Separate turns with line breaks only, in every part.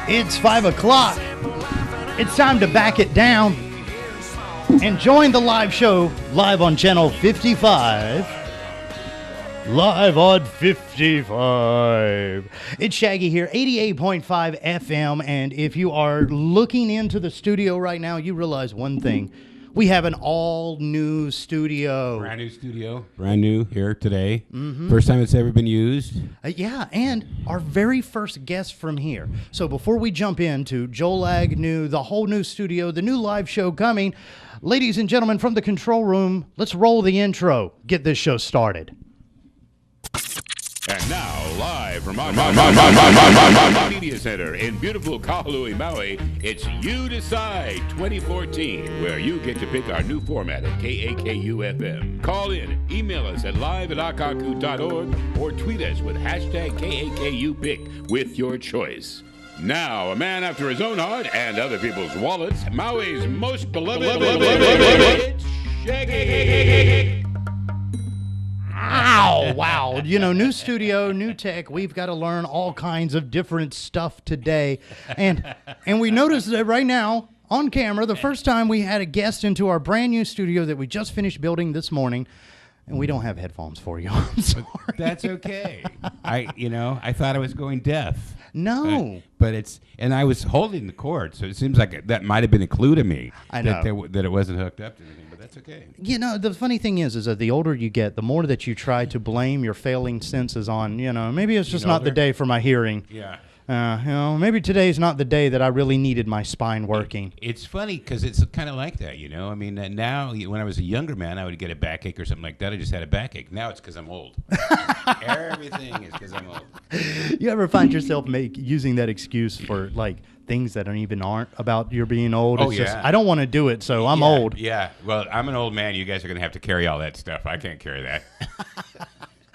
It's 5 o'clock. It's time to back it down and join the live show live on channel 55. Live on 55. It's Shaggy here, 88.5 FM. And if you are looking into the studio right now, you realize one thing. We have an all-new studio.
Brand new studio. Brand new here today. Mm-hmm. First time it's ever been used.
Yeah, and our very first guest from here. So before we jump into Joel Agnew, the whole new studio, the new live show coming, ladies and gentlemen from the control room, let's roll the intro. Get this show started.
And now, live from our media center in beautiful Kahului, Maui, it's You Decide 2014, where you get to pick our new format at KNUQ-FM. Call in, email us at live@akaku.org, or tweet us with hashtag KNUQPick with your choice. Now, a man after his own heart and other people's wallets, Maui's most beloved, it's Shaggy.
Ow, wow. You know, new studio, new tech. We've got to learn all kinds of different stuff today. And we noticed that right now, on camera, the first time we had a guest into our brand new studio that we just finished building this morning, and we don't have headphones for you. I'm sorry.
That's okay. I thought I was going deaf.
No.
And I was holding the cord, so it seems like that might have been a clue to me.
I know.
That it wasn't hooked up to anything, but that's okay.
You know, the funny thing is that the older you get, the more that you try to blame your failing senses on, maybe it's just not the day for my hearing.
Yeah.
Maybe today's not the day that I really needed my spine working.
It's funny because it's kind of like that, I mean, now when I was a younger man, I would get a backache or something like that. I just had a backache. Now it's because I'm old. Everything is because I'm old.
You ever find yourself using that excuse for like things that aren't about your being old?
Oh,
it's
yeah.
Just, I don't want to do it, so I'm old.
Yeah. Well, I'm an old man. You guys are going to have to carry all that stuff. I can't carry that.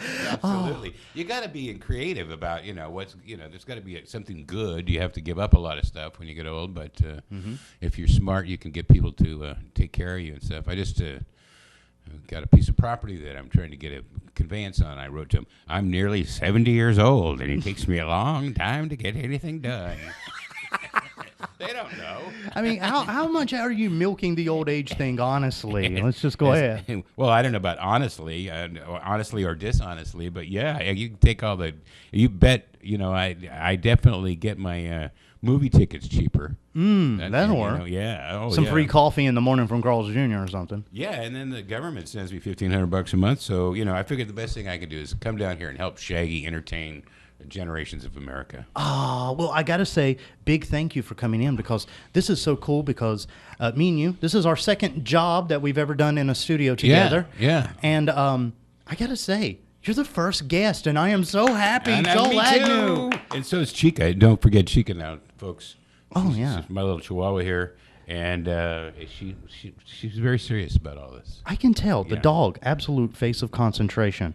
Absolutely. You got to be creative about, there's got to be something good. You have to give up a lot of stuff when you get old, but if you're smart, you can get people to take care of you and stuff. I just got a piece of property that I'm trying to get a conveyance on. I wrote to him, I'm nearly 70 years old, and it takes me a long time to get anything done. They don't know.
I mean, how much are you milking the old age thing, honestly? Let's just go ahead.
Well, I don't know about honestly or dishonestly, but yeah, you take all the, you bet, I definitely get my movie tickets cheaper.
That'll work. Some free coffee in the morning from Carl's Jr. or something.
Yeah, and then the government sends me $1,500 a month, so, I figured the best thing I could do is come down here and help Shaggy entertain generations of America.
Well, I got to say, big thank you for coming in, because this is so cool, because me and you, this is our second job that we've ever done in a studio together.
Yeah.
And I got to say, you're the first guest, and I am so happy.
And
Joel Agnew.
And so is Chica. Don't forget Chica now, folks.
She's
my little chihuahua here. And she's very serious about all this.
I can tell. The dog, absolute face of concentration.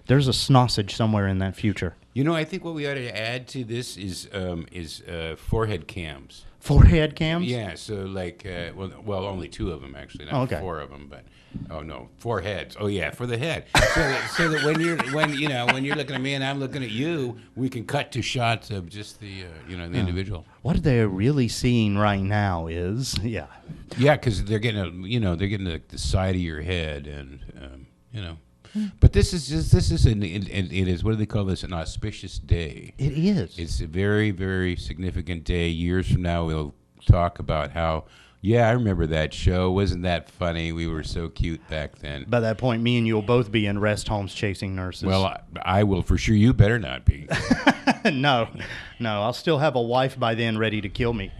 There's a snossage somewhere in that future.
I think what we ought to add to this is forehead cams.
Forehead cams?
Yeah. So well, only 2 of them actually, not 4 of them, but four heads. Oh yeah, for the head. So that when you're looking at me and I'm looking at you, we can cut to shots of just the the individual.
What they're really seeing right now is
because they're getting the side of your head and But it is, what do they call this? An auspicious day.
It is.
It's a very, very significant day. Years from now, we'll talk about how, I remember that show. Wasn't that funny? We were so cute back then.
By that point, me and you will both be in rest homes chasing nurses.
Well, I will for sure. You better not be.
No. I'll still have a wife by then ready to kill me.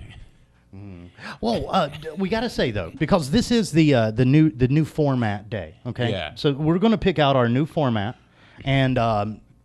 Well, we got to say though, because this is the new format day. Okay.
Yeah.
So we're going to pick out our new format, and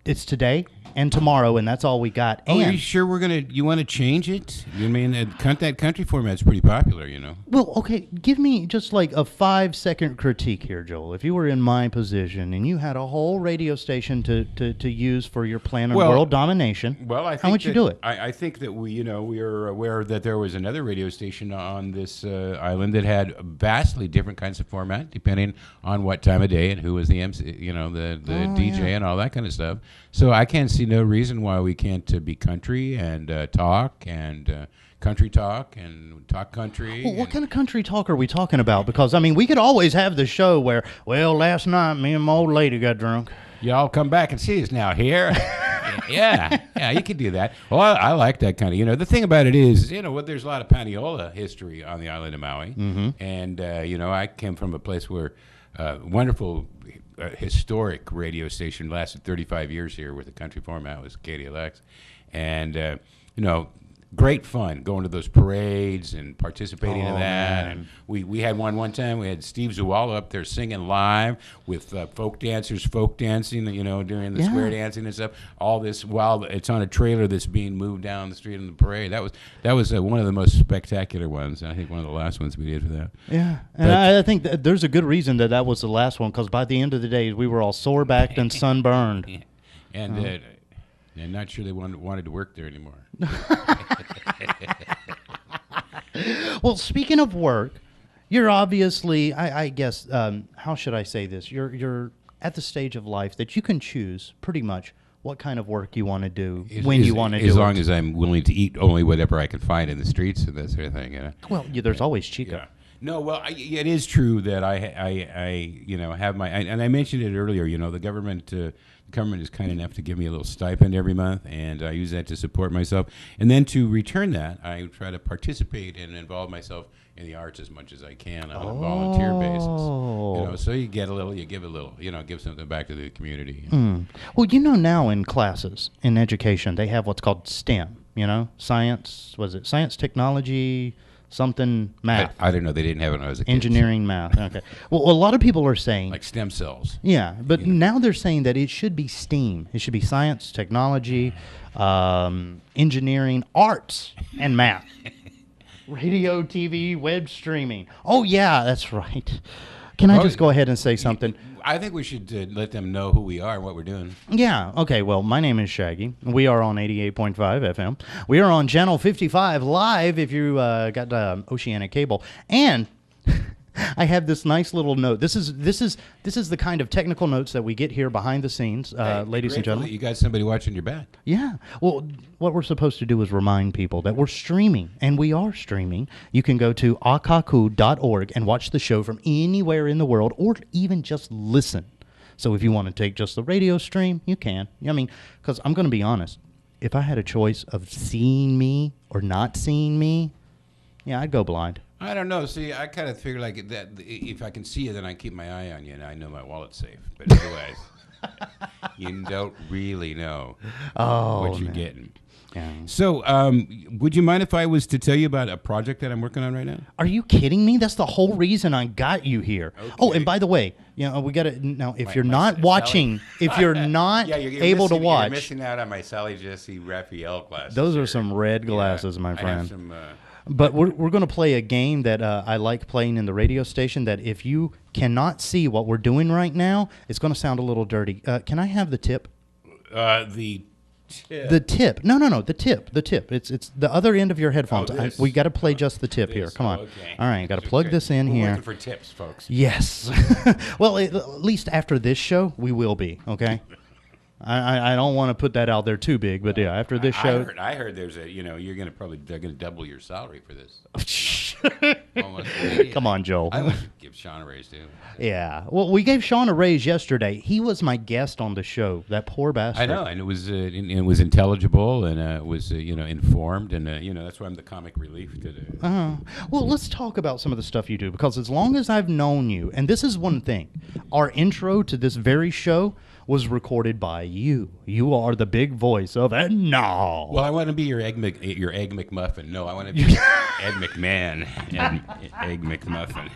it's today and tomorrow, and that's all we got.
Oh, are you sure you want to change it? I mean, that country format's pretty popular,
Well, okay, give me just like a 5-second critique here, Joel. If you were in my position and you had a whole radio station to use for your plan of world domination, how would you do it?
I think that we are aware that there was another radio station on this island that had vastly different kinds of format, depending on what time of day and who was the MC, the DJ and all that kind of stuff. So I can't see see no reason why we can't be country and talk and country talk and talk country.
Well, what kind of country talk are we talking about? Because, I mean, we could always have the show where, well, last night me and my old lady got drunk.
Y'all come back and see us now here. yeah, you can do that. Well, I like that kind of, the thing about it is, there's a lot of Paniola history on the island of Maui. Mm-hmm. And, I came from a place where wonderful historic radio station lasted 35 years here with a country format was KDLX. And, great fun going to those parades and participating in that. Man. And we had one time. We had Steve Zuala up there singing live with folk dancers, folk dancing, during the square dancing and stuff. All this while it's on a trailer that's being moved down the street in the parade. That was one of the most spectacular ones. I think one of the last ones we did for that.
Yeah, and I think that there's a good reason that was the last one, because by the end of the day we were all sore-backed and sunburned.
Yeah. And I'm not sure they wanted to work there anymore.
Well, speaking of work, you're obviously, I guess, how should I say this? You're at the stage of life that you can choose pretty much what kind of work you want to do when you want to do it.
As long as I'm willing to eat only whatever I can find in the streets and that sort of thing.
Well, there's always Chica.
Yeah. No, well, it is true that I have my, and I mentioned it earlier. The government is kind enough to give me a little stipend every month, and I use that to support myself. And then to return that, I try to participate and involve myself in the arts as much as I can on a volunteer basis. So you get a little, you give a little, give something back to the community.
Well, now in classes in education, they have what's called STEM. Science, science, technology, something, math.
I don't know. They didn't have it when I was a kid.
Engineering, math. Okay. Well, a lot of people are saying...
like stem cells.
Yeah, but now they're saying that it should be STEAM. It should be science, technology, engineering, arts, and math. Radio, TV, web streaming. Oh, yeah, that's right. Can I just go ahead and say something?
I think we should let them know who we are and what we're doing.
Yeah. Okay. Well, my name is Shaggy. We are on 88.5 FM. We are on Channel 55 live if you got Oceanic cable. And I have this nice little note. This is the kind of technical notes that we get here behind the scenes, ladies and gentlemen.
You got somebody watching your back.
Yeah. Well, what we're supposed to do is remind people that we're streaming, and we are streaming. You can go to akaku.org and watch the show from anywhere in the world, or even just listen. So if you want to take just the radio stream, you can. I mean, because I'm going to be honest, if I had a choice of seeing me or not seeing me, yeah, I'd go blind.
I don't know. See, I kind of figure like that. If I can see you, then I keep my eye on you, and I know my wallet's safe. But otherwise, you don't really know what you're getting. Yeah. So, would you mind if I was to tell you about a project that I'm working on right now?
Are you kidding me? That's the whole reason I got you here. Okay. Oh, and by the way, we got to now. If you're not watching, if you're not able to watch,
you're missing out on my Sally Jesse Raphael glasses.
Those are some red glasses, my friend. I have some. But we're going to play a game that I like playing in the radio station that if you cannot see what we're doing right now, it's going to sound a little dirty. Can I have the tip?
The tip.
The tip. No, the tip. The tip. It's the other end of your headphones. We got to play just the tip here. Come on.
Okay.
All right, got to plug this in here.
We're looking for tips, folks.
Yes. Well, at least after this show, we will be, okay? I don't want to put that out there too big, but yeah, after this show,
I heard there's a they're gonna double your salary for this.
Come on, Joel.
I would give Sean a raise too.
Yeah, well, we gave Sean a raise yesterday. He was my guest on the show. That poor bastard.
I know, and it was intelligible and it was informed, and that's why I'm the comic relief today.
Well, let's talk about some of the stuff you do, because as long as I've known you, and this is one thing, our intro to this very show was recorded by you. You are the big voice of no.
Well, I want to be your egg McMuffin. No, I want to be Ed McMahon and Egg McMuffin.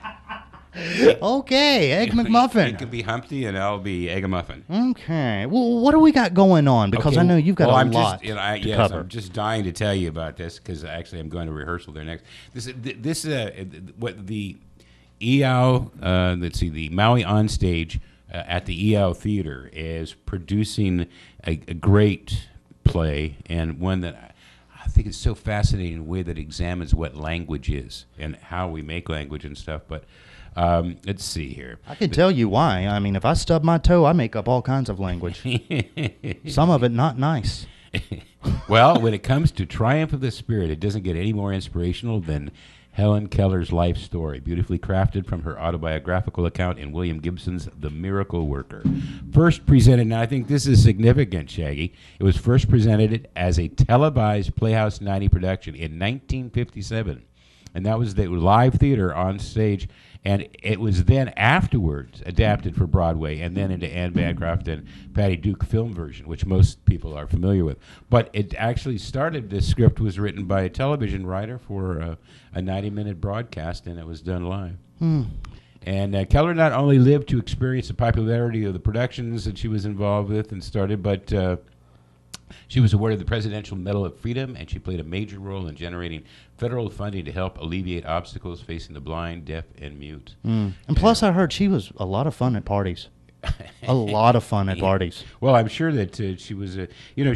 Okay, Egg McMuffin.
You can be Humpty, and I'll be Egg Muffin.
Okay. Well, what do we got going on? Because I know you've got a lot to cover.
I'm just dying to tell you about this because actually I'm going to rehearsal there next. What the EOW, let's see, the Maui On Stage at the EOW Theater is producing a great play, and one that think it's so fascinating the way that it examines what language is and how we make language and stuff. But let's see here.
I can tell you why. I mean, if I stub my toe, I make up all kinds of language. Some of it not nice.
Well, when it comes to Triumph of the Spirit, it doesn't get any more inspirational than Helen Keller's life story, beautifully crafted from her autobiographical account in William Gibson's The Miracle Worker. First presented, now I think this is significant, Shaggy, it was first presented as a televised Playhouse 90 production in 1957. And that was the live theater on stage, and it was then afterwards adapted for Broadway and then into Anne Bancroft and Patty Duke film version, which most people are familiar with. But it actually started, the script was written by a television writer for a 90-minute broadcast, and it was done live. And Keller not only lived to experience the popularity of the productions that she was involved with and started, but she was awarded the Presidential Medal of Freedom, and she played a major role in generating federal funding to help alleviate obstacles facing the blind, deaf, and mute.
And plus, I heard she was a lot of fun at parties. A lot of fun at parties.
Well, I'm sure that she was,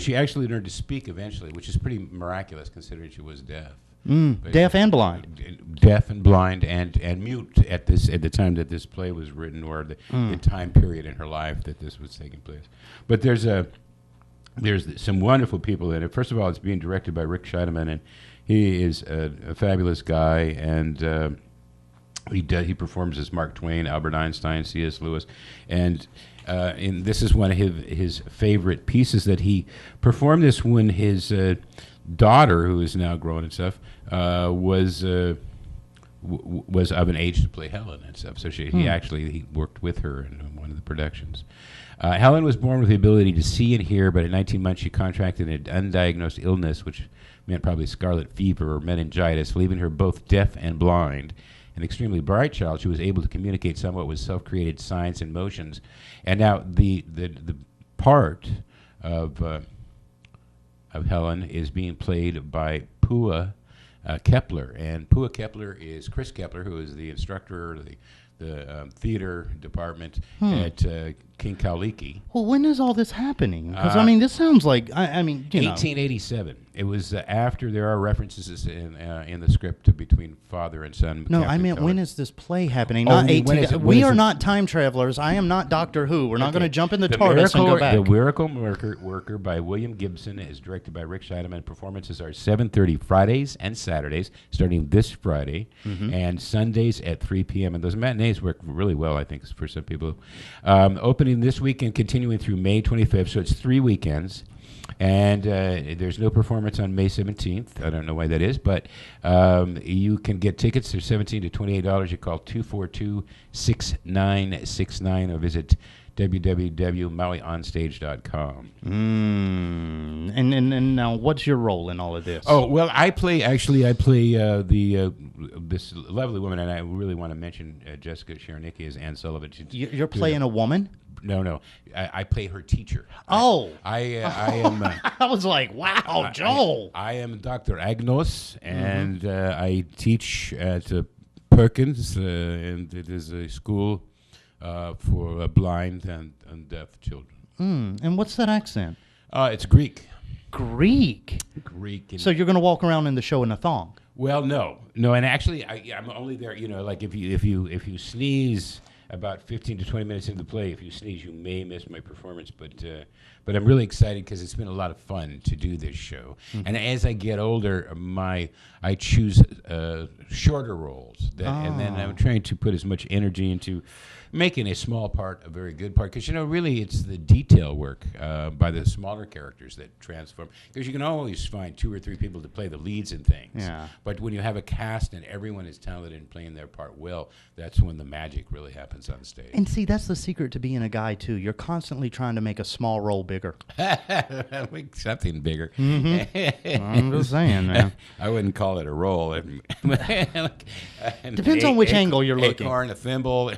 she actually learned to speak eventually, which is pretty miraculous considering she was deaf.
Deaf and blind.
Deaf and blind and mute at the time that this play was written, or the time period in her life that this was taking place. But there's some wonderful people in it. First of all, it's being directed by Rick Scheidemann, and he is a fabulous guy, and he performs as Mark Twain, Albert Einstein, C.S. Lewis, and this is one of his favorite pieces that he performed this when his daughter, who is now grown and stuff, was of an age to play Helen and stuff. So he worked with her in one of the productions. Helen was born with the ability to see and hear, but at 19 months she contracted an undiagnosed illness, which meant probably scarlet fever or meningitis, leaving her both deaf and blind. An extremely bright child, she was able to communicate somewhat with self-created signs and motions. And now the part of Helen is being played by Pua Kepler, and Pua Kepler is Chris Kepler, who is the instructor of the theater department at King Kauliki.
Well, when is all this happening? Because, this sounds like,
1887. It was after there are references in the script between father and son.
No,
Captain
I meant
Keller.
when is this play happening?
Oh,
Not
when
18.
is it?
We are not time travelers. I am not Doctor Who. We're not going to jump in the TARDIS and go back.
The Miracle Worker by William Gibson is directed by Rick Scheidemann. Performances are 7:30 Fridays and Saturdays, starting this Friday, and Sundays at 3 p.m. And those matinees work really well, I think, for some people. Opening this weekend, continuing through May 25th, so it's 3 weekends. And there's no performance on May 17th. I don't know why that is, but you can get tickets. They're $17 to $28. You call 242-6969 or visit www.mauionstage.com.
And now, what's your role in all of this?
Oh, well, I play this lovely woman, and I really want to mention Jessica Shernicki as Anne Sullivan.
You're playing a woman?
No. I play her teacher.
Oh.
I am...
I was like, wow, Joel.
I am Dr. Agnos, and I teach at Perkins, and it is a school for blind and deaf children.
And what's that accent?
It's Greek.
Greek? So you're going to walk around in the show in a thong?
Well, no, and actually, I'm only there. Like if you sneeze about 15 to 20 minutes into the play, if you sneeze, you may miss my performance. But I'm really excited because it's been a lot of fun to do this show. And as I get older, I choose shorter roles, and then I'm trying to put as much energy into making a small part a very good part, because really it's the detail work by the smaller characters that transform, because you can always find 2 or 3 people to play the leads in things, but when you have a cast and everyone is talented in playing their part well, that's when the magic really happens on stage.
And see, that's the secret to being a guy too. You're constantly trying to make a small role bigger.
Make something bigger.
I'm just saying, man.
I wouldn't call it a role.
Depends on which angle you're looking.
Acorn, a thimble.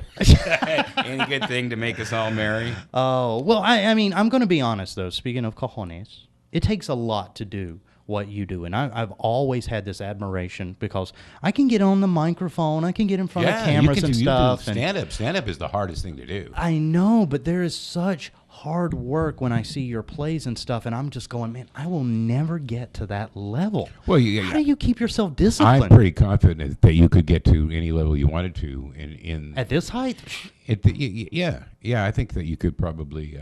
Any good thing to make us all merry?
Oh, well, I'm going to be honest, though. Speaking of cojones, it takes a lot to do what you do. And I've always had this admiration because I can get on the microphone, I can get in front of cameras and stuff.
Stand-up is the hardest thing to do.
I know, but there is such hard work when I see your plays and stuff, and I'm just going, man, I will never get to that level. Well, how do you keep yourself disciplined?
I'm pretty confident that you could get to any level you wanted to
at this height.
I think that you could probably.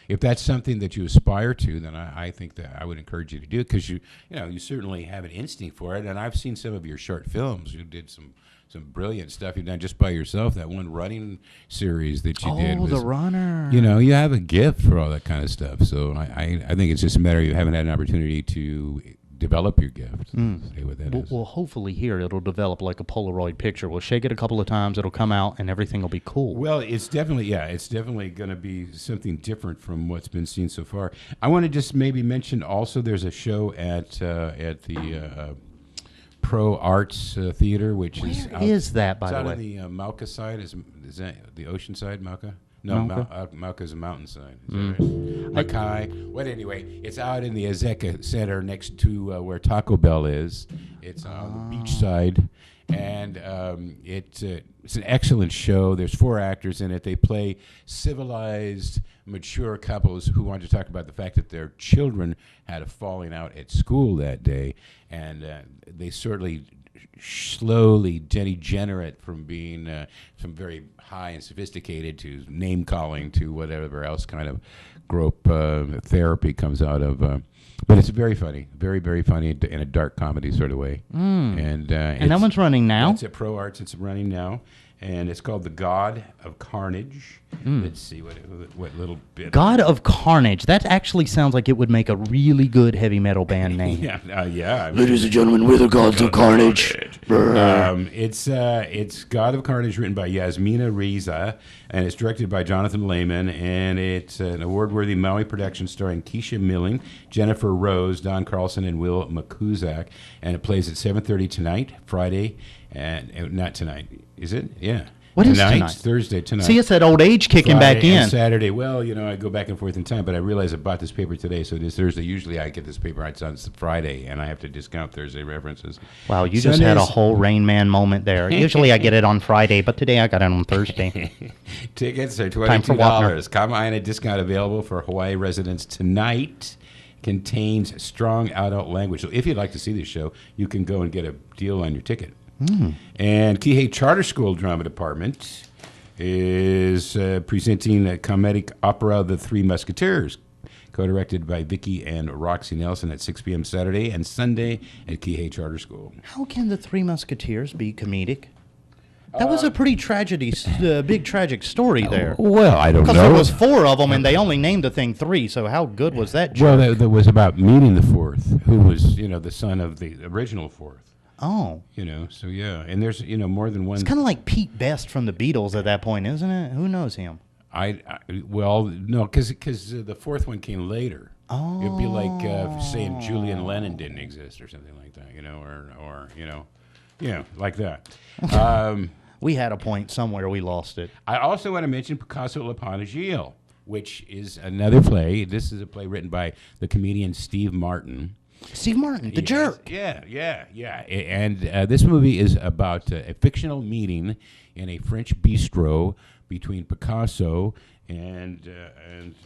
If that's something that you aspire to, then I think that I would encourage you to do it, because you certainly have an instinct for it. And I've seen some of your short films. You did some brilliant stuff you've done just by yourself. That one running series that you did.
Oh, the runner.
You have a gift for all that kind of stuff. So I think it's just a matter of you haven't had an opportunity to develop your gift. Say what that is.
Well, hopefully here it'll develop like a Polaroid picture. We'll shake it a couple of times, it'll come out, and everything will be cool.
Well, it's definitely going to be something different from what's been seen so far. I want to just maybe mention also there's a show at the Pro Arts Theater, which is out.
Is that, by the way?
It's out on the Mauka side. Is that the ocean side, Mauka? No, Mauka's a mountainside. Mackay. Well, anyway, it's out in the Azeka Center next to where Taco Bell is. It's on the beach side, and it's an excellent show. There's 4 actors in it. They play civilized, mature couples who want to talk about the fact that their children had a falling out at school that day, and they certainly slowly degenerate from being from very high and sophisticated to name calling to whatever else kind of grope therapy comes out of. But it's very funny, very, very funny in a dark comedy sort of way. And
that one's running now?
It's at Pro Arts. It's running now. And it's called The God of Carnage. Let's see what little bit.
God of Carnage. That actually sounds like it would make a really good heavy metal band name.
Yeah.
Ladies and gentlemen, we're the Gods of Carnage.
It's God of Carnage, written by Yasmina Reza, and it's directed by Jonathan Lehman, and it's an award-worthy Maui production starring Keisha Milling, Jennifer Rose, Don Carlson, and Will McCusack, and it plays at 7:30 tonight, Friday, and not tonight. Is it? Yeah.
What is tonight?
Thursday tonight.
See, it's that old age kicking
Friday
back in.
And Saturday. Well, I go back and forth in time, but I realize I bought this paper today, so it is Thursday. Usually I get this paper on Friday, and I have to discount Thursday references.
Wow, you just had a whole Rain Man moment there. Usually I get it on Friday, but today I got it on Thursday.
Tickets are $22. Kamaina discount available for Hawaii residents tonight. Contains strong adult language. So if you'd like to see this show, you can go and get a deal on your ticket. And Kihei Charter School Drama Department is presenting a comedic opera, The Three Musketeers, co-directed by Vicky and Roxy Nelson at 6 p.m. Saturday and Sunday at Kihei Charter School.
How can The Three Musketeers be comedic? That was a pretty big tragic story there.
Well, I don't know.
Because there was 4 of them, and they only named the thing 3, so how good was that joke?
Well, that was about meeting the 4th, who was, the son of the original 4th.
Oh.
So yeah. And there's, more than one.
It's kind of like Pete Best from the Beatles at that point, isn't it? Who knows him?
No, because the 4th one came later.
Oh.
It'd be like saying Julian Lennon didn't exist or something like that, or like that.
We had a point somewhere, we lost it.
I also want to mention Picasso La Panagile, which is another play. This is a play written by the comedian Steve Martin.
Steve Martin, the jerk.
Yeah. And this movie is about a fictional meeting in a French bistro between Picasso and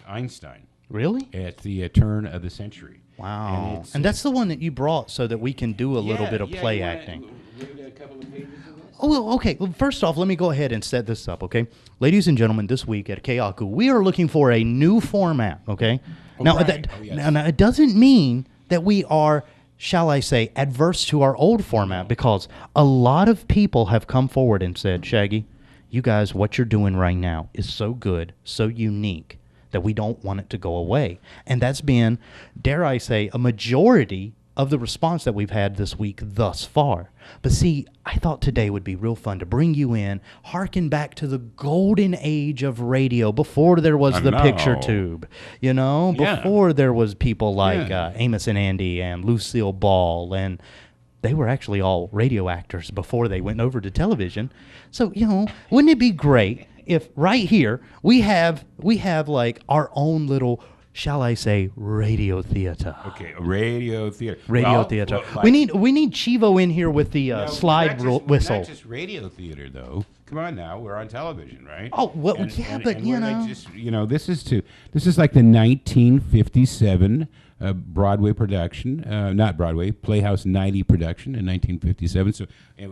Einstein.
Really?
At the turn of the century.
Wow. And that's the one that you brought so that we can do a little bit of play acting.
Read a couple of pages of this?
Oh, well, okay. Well, first off, let me go ahead and set this up, okay? Ladies and gentlemen, this week at KNUQ, we are looking for a new format, okay? Now, now, it doesn't mean that we are, shall I say, adverse to our old format, because a lot of people have come forward and said, Shaggy, you guys, what you're doing right now is so good, so unique, that we don't want it to go away. And that's been, dare I say, a majority of the response that we've had this week thus far. But see, I thought today would be real fun to bring you in, harken back to the golden age of radio before there was the picture tube, before there was people like Amos and Andy and Lucille Ball, and they were actually all radio actors before they went over to television. So, wouldn't it be great if right here we have like our own little shall I say, radio theater.
Okay, radio theater.
Radio theater.
Well,
We need Chivo in here with the slide whistle.
Not just radio theater, though. Come on now, we're on television, right?
Oh, well, yeah, but you know.
This is like the 1957 Broadway production, not Broadway, Playhouse 90 production in 1957.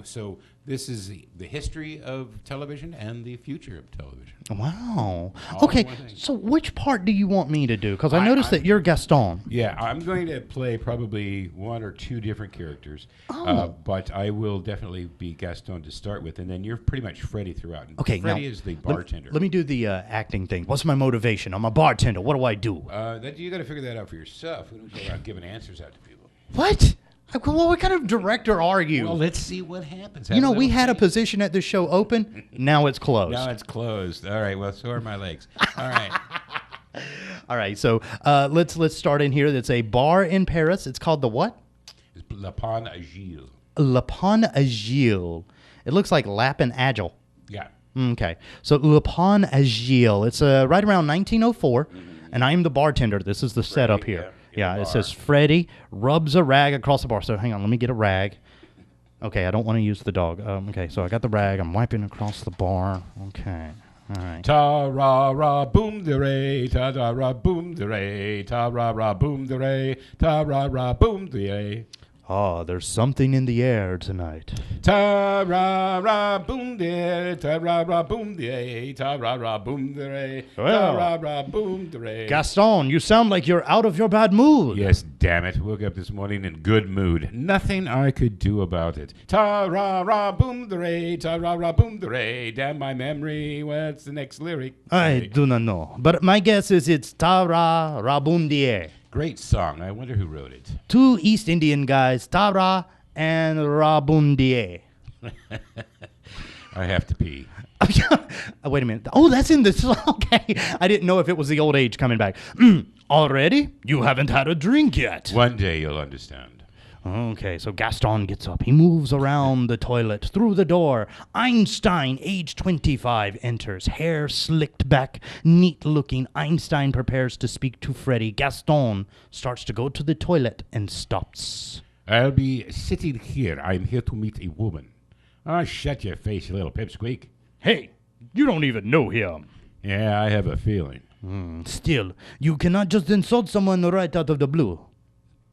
So this is the history of television and the future of television.
Wow.
All
Okay,
in one thing.
so which part do you want me to do? Because I noticed that you're Gaston.
Yeah, I'm going to play probably one or two different characters, but I will definitely be Gaston to start with, and then you're pretty much Freddie throughout. And
Okay,
Freddie
now,
is the bartender.
Let me do the acting thing. What's my motivation? I'm a bartender. What do I do?
That you got to figure that out for yourself. We don't go around giving answers out to people.
What? Well, what kind of director are you?
Well, let's see what happens.
You know, we had a position at this show open. Now it's closed.
Now it's closed. All right. Well, so are my legs. All right.
All right. So let's start in here. It's a bar in Paris. It's called the what?
It's Le Pont Agile.
Le Pont Agile. It looks like Lap and Agile.
Yeah.
Okay. So Le Pont Agile. It's right around 1904, and I am the bartender. This is the setup here. Yeah, it says Freddie rubs a rag across the bar. So hang on, let me get a rag. Okay, I don't want to use the dog. Okay, so I got the rag. I'm wiping across the bar. Okay, all right.
Ta ra ra boom de ray, ta da ra boom de ray, ta ra ra boom de ray, ta ra ra boom de ray.
Oh, there's something in the air tonight.
Ta ra ra boom de, ta ra ra boom de, ta ra ra boom de ray, ta
Well,
ra ra boom de ray.
Gaston, you sound like you're out of your bad mood.
Yes, damn it. Woke up this morning in good mood. Nothing I could do about it. Ta ra ra boom de ray, ta ra ra boom de ray. Damn my memory. What's the next lyric?
I do not know, but my guess is it's Tara Rabundier.
Great song. I wonder who wrote it.
Two East Indian guys, Tara and Rabundier.
I have to pee.
Wait a minute. Oh, that's in the song. Okay. I didn't know if it was the old age coming back. Already? You haven't had a drink yet.
One day you'll understand.
Okay, so Gaston gets up. He moves around the toilet, through the door. Einstein, age 25, enters. Hair slicked back, neat-looking. Einstein prepares to speak to Freddie. Gaston starts to go to the toilet and stops.
I'll be sitting here. I'm here to meet a woman. Oh, shut your face, you little pipsqueak.
Hey, you don't even know him.
Yeah, I have a feeling.
Still, you cannot just insult someone right out of the blue.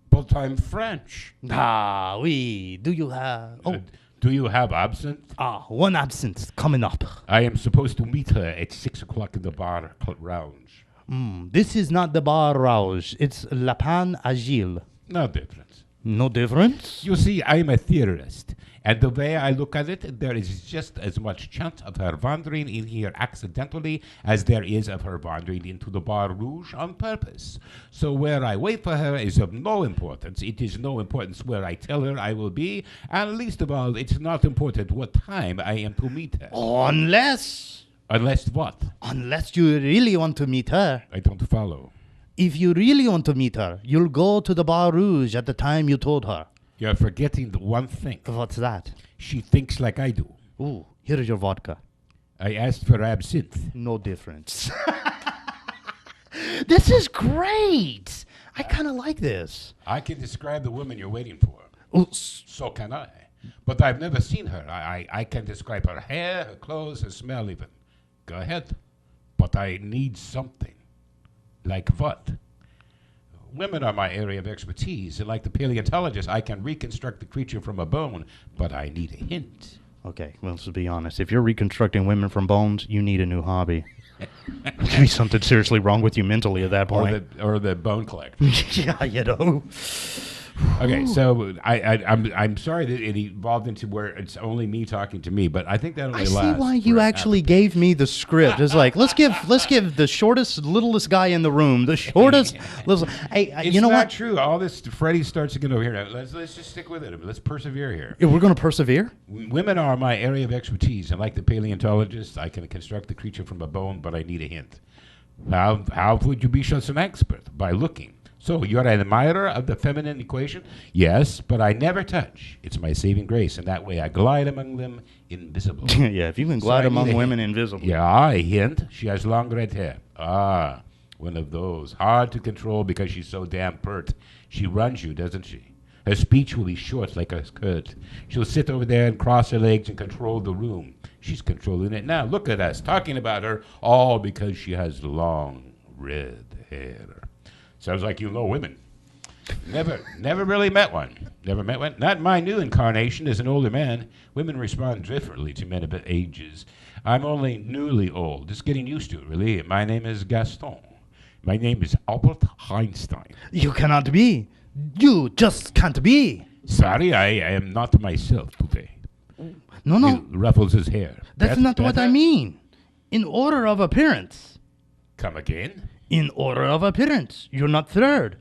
But I'm French.
Ah, oui. Do you have... Oh,
Do you have absinthe?
one absence coming up.
I am supposed to meet her at 6 o'clock in the bar lounge.
This is not the bar rouge. It's La Pan Agile.
No difference.
No difference?
You see, I'm a theorist, and the way I look at it, there is just as much chance of her wandering in here accidentally as there is of her wandering into the Bar Rouge on purpose. So where I wait for her is of no importance. It is no importance where I tell her I will be, and least of all, it's not important what time I am to meet her.
Unless
what?
Unless you really want to meet her.
I don't follow.
If you really want to meet her, you'll go to the Bar Rouge at the time you told her.
You're forgetting the one thing.
What's that?
She thinks like I do.
Ooh, here's your vodka.
I asked for absinthe.
No difference. This is great. I kind of like this.
I can describe the woman you're waiting for.
Oh,
So can I. But I've never seen her. I can describe her hair, her clothes, her smell even. Go ahead. But I need something. Like what? Women are my area of expertise, and like the paleontologist, I can reconstruct the creature from a bone, but I need a hint.
Okay, well, let's be honest. If you're reconstructing women from bones, you need a new hobby. There'd be something seriously wrong with you mentally at that point.
Or the bone collector.
Yeah, you know.
Okay, so I'm sorry that it evolved into where it's only me talking to me, but I think that only
I
lasts.
see why you actually gave me the script. It's like let's give the shortest, littlest guy in the room the shortest. Hey,
It's
you know
not
what?
true. All this Freddie starts to get over here. Now, let's just stick with it. Let's persevere here.
Yeah, we're going to persevere.
Women are my area of expertise, and like the paleontologist, I can construct the creature from a bone, but I need a hint. How would you be such an expert? By looking. So you're an admirer of the feminine equation? Yes, but I never touch. It's my saving grace, and that way I glide among them invisible.
Yeah, if you can glide
I need
among
a
women
hint.
invisible.
Yeah, a hint. She has long red hair. One of those. Hard to control because she's so damn pert. She runs you, doesn't she? Her speech will be short like a skirt. She'll sit over there and cross her legs and control the room. She's controlling it now. Look at us, talking about her, all because she has long red hair. Sounds like you know women. Never really met one. Never met one. Not my new incarnation as an older man. Women respond differently to men of ages. I'm only newly old. Just getting used to it, really. My name is Gaston. My name is Albert Einstein.
You cannot be. You just can't be.
Sorry, I am not myself today.
No.
He ruffles his hair.
That's not what I mean. In order of appearance.
Come again?
In order of appearance. You're not third.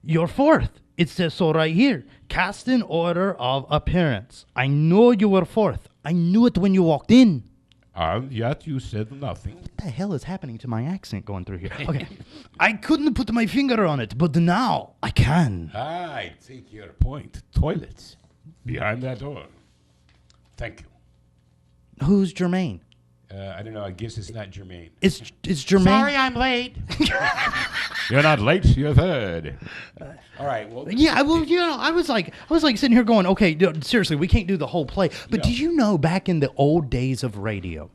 You're fourth. It says so right here. Cast in order of appearance. I know you were fourth. I knew it when you walked in.
And yet you said nothing.
What the hell is happening to my accent going through here? Okay. I couldn't put my finger on it, but now I can.
I take your point. Toilets. Behind that door. Thank you.
Who's Jermaine?
I don't know. I guess it's not Jermaine.
It's Jermaine.
Sorry, I'm late. You're not late. You're third. All right. Well.
Yeah. Well, I was like sitting here going, okay, seriously, we can't do the whole play. But do you know, back in the old days of radio,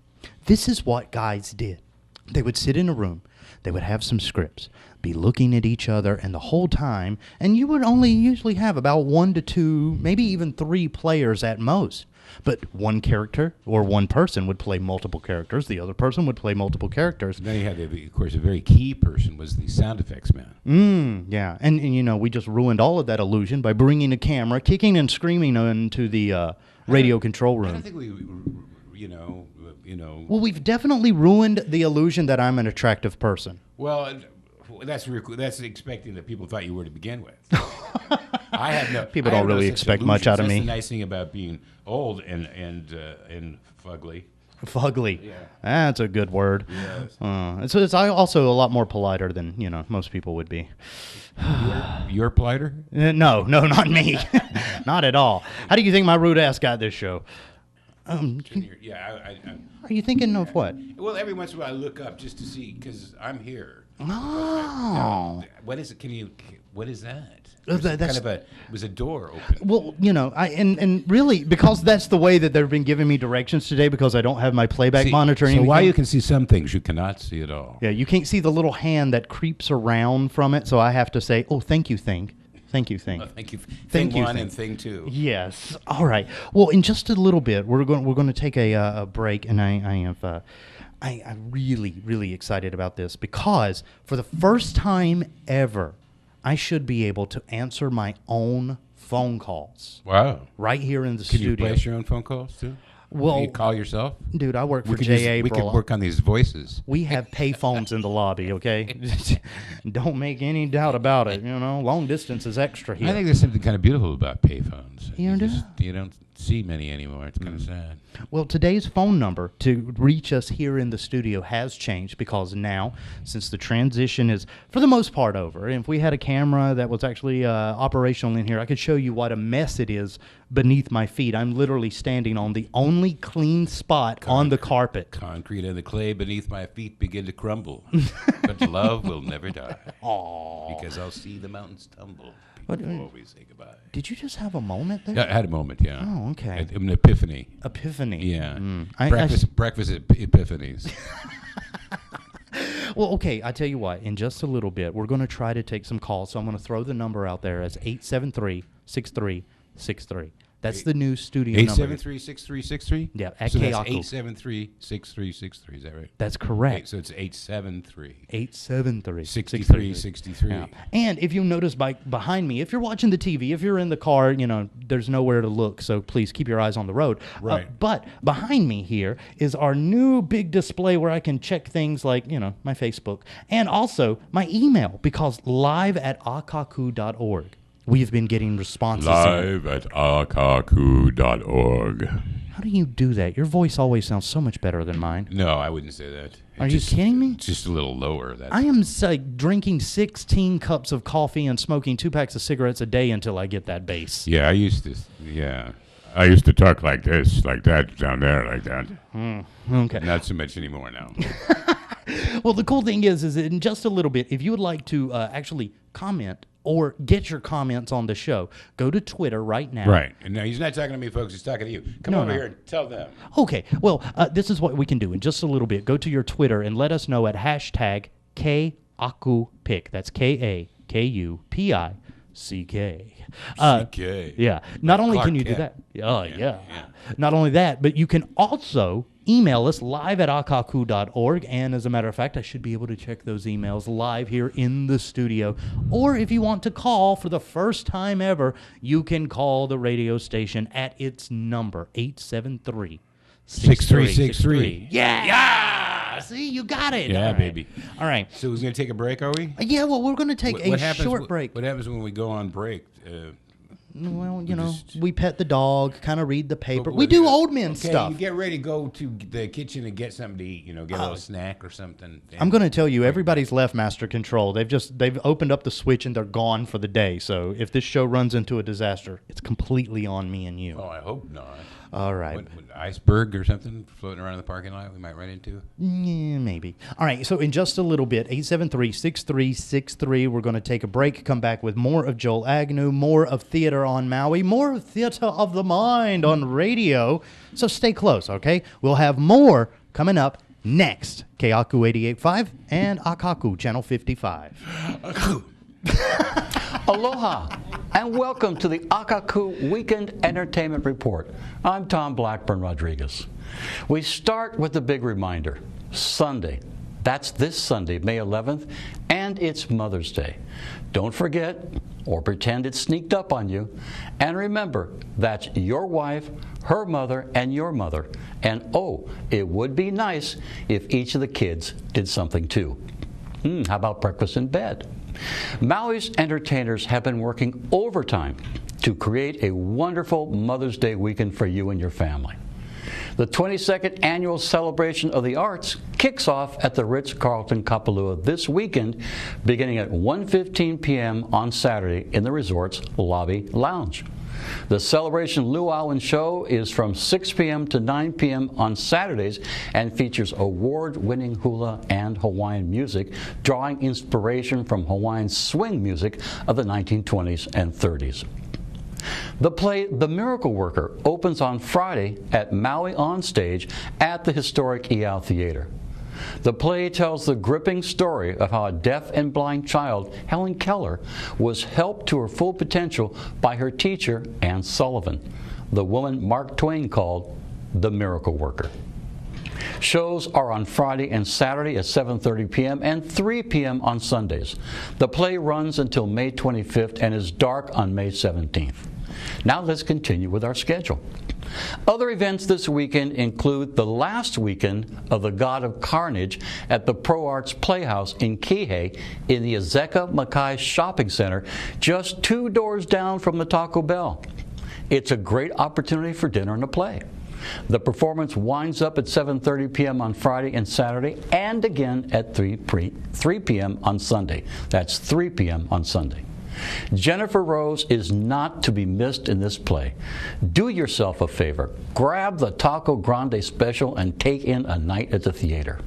this is what guys did. They would sit in a room. They would have some scripts, be looking at each other, and the whole time, and you would only usually have about 1 to 2, maybe even 3 players at most. But one character or one person would play multiple characters. The other person would play multiple characters.
Then you had, of course, a very key person was the sound effects man.
Yeah. And we just ruined all of that illusion by bringing a camera, kicking and screaming into the radio control room.
I don't think we,
Well, we've definitely ruined the illusion that I'm an attractive person.
Well, that's expecting that people thought you were to begin with. I have no.
People don't really expect much out of me.
That's the nice thing about being old and fugly.
Fugly.
Yeah.
That's a good word.
Yes.
So it's also a lot more politer than most people would be.
You're politer?
No, not me. Not at all. How do you think my rude ass got this show?
Yeah.
Are you thinking of what?
Well, every once in a while I look up just to see because I'm here.
Oh.
What is it? What is that?
It
was a door open.
Well, and really, because that's the way that they've been giving me directions today, because I don't have my playback monitor.
So why you can see some things, you cannot see at all.
Yeah, you can't see the little hand that creeps around from it, so I have to say, oh, thank you, thing. Thank you, thing.
Oh, thank you.
Thank
thing
you,
one
thing.
and thing two.
Yes. All right. Well, in just a little bit, we're going to take a break, and I'm really, really excited about this because for the first time ever, I should be able to answer my own phone calls.
Wow.
Right here in the studio.
Can you place your own phone calls too?
Well,
you call yourself?
Dude, I work for J.A.
We could work on these voices.
We have pay phones in the lobby, okay? Don't make any doubt about it. Long distance is extra here.
I think there's something kind of beautiful about payphones.
You
don't see many anymore. It's kind of sad.
Well, today's phone number to reach us here in the studio has changed because now, since the transition is, for the most part, over, and if we had a camera that was actually operational in here, I could show you what a mess it is beneath my feet. I'm literally standing on the only clean spot on the carpet.
Concrete and the clay beneath my feet begin to crumble, but love will never die.
Aww.
Because I'll see the mountains tumble. People always say goodbye.
Did you just have a moment there?
Yeah, I had a moment, yeah.
Oh, okay.
An epiphany.
Epiphany.
Yeah.
Breakfast
epiphanies.
Well, okay, I tell you what, in just a little bit, we're going to try to take some calls. So I'm going to throw the number out there as 873-6363. That's the new studio number.
873-6363?
Yeah, at
so
KNUQ.
That's 873-6363, is that right?
That's correct.
Okay, so it's 873.
873-6363.
Yeah.
And if you notice behind me, if you're watching the TV, if you're in the car, there's nowhere to look, so please keep your eyes on the road.
Right.
But behind me here is our new big display where I can check things like, my Facebook and also my email, because live@akaku.org. We've been getting responses.
Live@akaku.org.
How do you do that? Your voice always sounds so much better than mine.
No, I wouldn't say that.
Are you kidding me?
It's just a little lower.
I am drinking 16 cups of coffee and smoking 2 packs of cigarettes a day until I get that bass.
Yeah, I used to talk like this, like that, down there, like that.
Okay.
Not so much anymore now.
Well, the cool thing is in just a little bit, if you would like to actually comment or get your comments on the show, go to Twitter right now.
Right. And now he's not talking to me, folks. He's talking to you. Come over here and tell them.
Okay. Well, this is what we can do in just a little bit. Go to your Twitter and let us know at hashtag KNUQ-PIC. That's KAKUPICK.
CK.
Yeah. Not only
Clark
can you do
Kent.
that. Oh, yeah. Not only that, but you can also email us live at akaku.org. And as a matter of fact, I should be able to check those emails live here in the studio. Or if you want to call for the first time ever, you can call the radio station at its number, 873
6363.
Yeah. See, you got it.
Yeah,
All right.
baby.
All right.
So who's going to take a break, are we?
Yeah, well, we're going to take a short break.
What happens when we go on break?
Well, we pet the dog, kind of read the paper. We do old men stuff.
You get ready to go to the kitchen and get something to eat, get a little snack or something.
I'm going to tell you, everybody's left Master Control. They've opened up the switch and they're gone for the day. So if this show runs into a disaster, it's completely on me and you.
Oh, I hope not.
All right.
What iceberg or something floating around in the parking lot we might run into?
Yeah, maybe. All right, so in just a little bit, 873-6363, we're going to take a break, come back with more of Joel Agnew, more of Theater on Maui, more of Theater of the Mind on radio. So stay close, okay? We'll have more coming up next. KNUQ 88.5 and Akaku Channel 55.
Aloha, and welcome to the Akaku Weekend Entertainment Report. I'm Tom Blackburn Rodriguez. We start with the big reminder. Sunday, that's this Sunday, May 11th, and it's Mother's Day. Don't forget or pretend it sneaked up on you. And remember, that's your wife, her mother, and your mother. And oh, it would be nice if each of the kids did something too. How about breakfast in bed? Maui's entertainers have been working overtime to create a wonderful Mother's Day weekend for you and your family. The 22nd Annual Celebration of the Arts kicks off at the Ritz-Carlton Kapalua this weekend, beginning at 1:15 p.m. on Saturday in the resort's lobby lounge. The Celebration Luauan show is from 6 p.m. to 9 p.m. on Saturdays and features award-winning hula and Hawaiian music, drawing inspiration from Hawaiian swing music of the 1920s and 30s. The play The Miracle Worker opens on Friday at Maui On Stage at the historic Iao Theater. The play tells the gripping story of how a deaf and blind child, Helen Keller, was helped to her full potential by her teacher, Anne Sullivan, the woman Mark Twain called the Miracle Worker. Shows are on Friday and Saturday at 7:30 p.m. and 3 p.m. on Sundays. The play runs until May 25th and is dark on May 17th. Now let's continue with our schedule. Other events this weekend include the last weekend of the God of Carnage at the Pro Arts Playhouse in Kihei in the Azeka Makai Shopping Center, just 2 doors down from the Taco Bell. It's a great opportunity for dinner and a play. The performance winds up at 7:30 p.m. on Friday and Saturday, and again at 3 p.m. on Sunday. That's 3 p.m. on Sunday. Jennifer Rose is not to be missed in this play. Do yourself a favor. Grab the Taco Grande special and take in a night at the theater.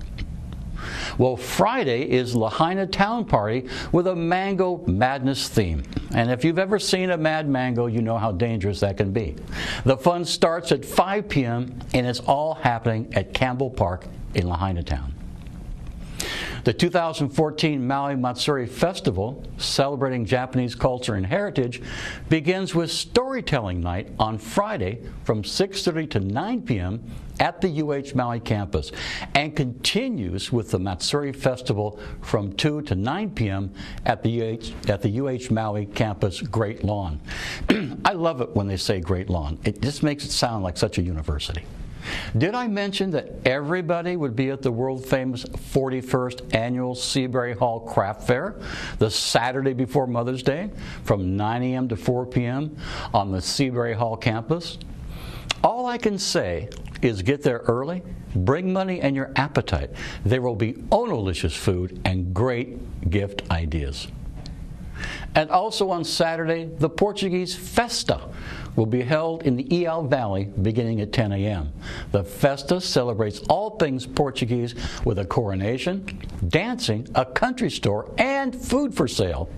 Well, Friday is Lahaina Town Party with a Mango Madness theme. And if you've ever seen a mad mango, you know how dangerous that can be. The fun starts at 5 p.m. and it's all happening at Campbell Park in Lahaina Town. The 2014 Maui Matsuri Festival, celebrating Japanese culture and heritage, begins with Storytelling Night on Friday from 6:30 to 9 p.m. at the UH Maui campus and continues with the Matsuri Festival from 2 to 9 p.m. at the UH Maui campus Great Lawn. I love it when they say Great Lawn. It just makes it sound like such a university. Did I mention that everybody would be at the world-famous 41st Annual Seabury Hall Craft Fair the Saturday before Mother's Day from 9 a.m. to 4 p.m. on the Seabury Hall campus? All I can say is get there early, bring money and your appetite. There will be onolicious food and great gift ideas. And also on Saturday, the Portuguese Festa, will be held in the Iao Valley beginning at 10 a.m. The festa celebrates all things Portuguese with a coronation, dancing, a country store, and food for sale.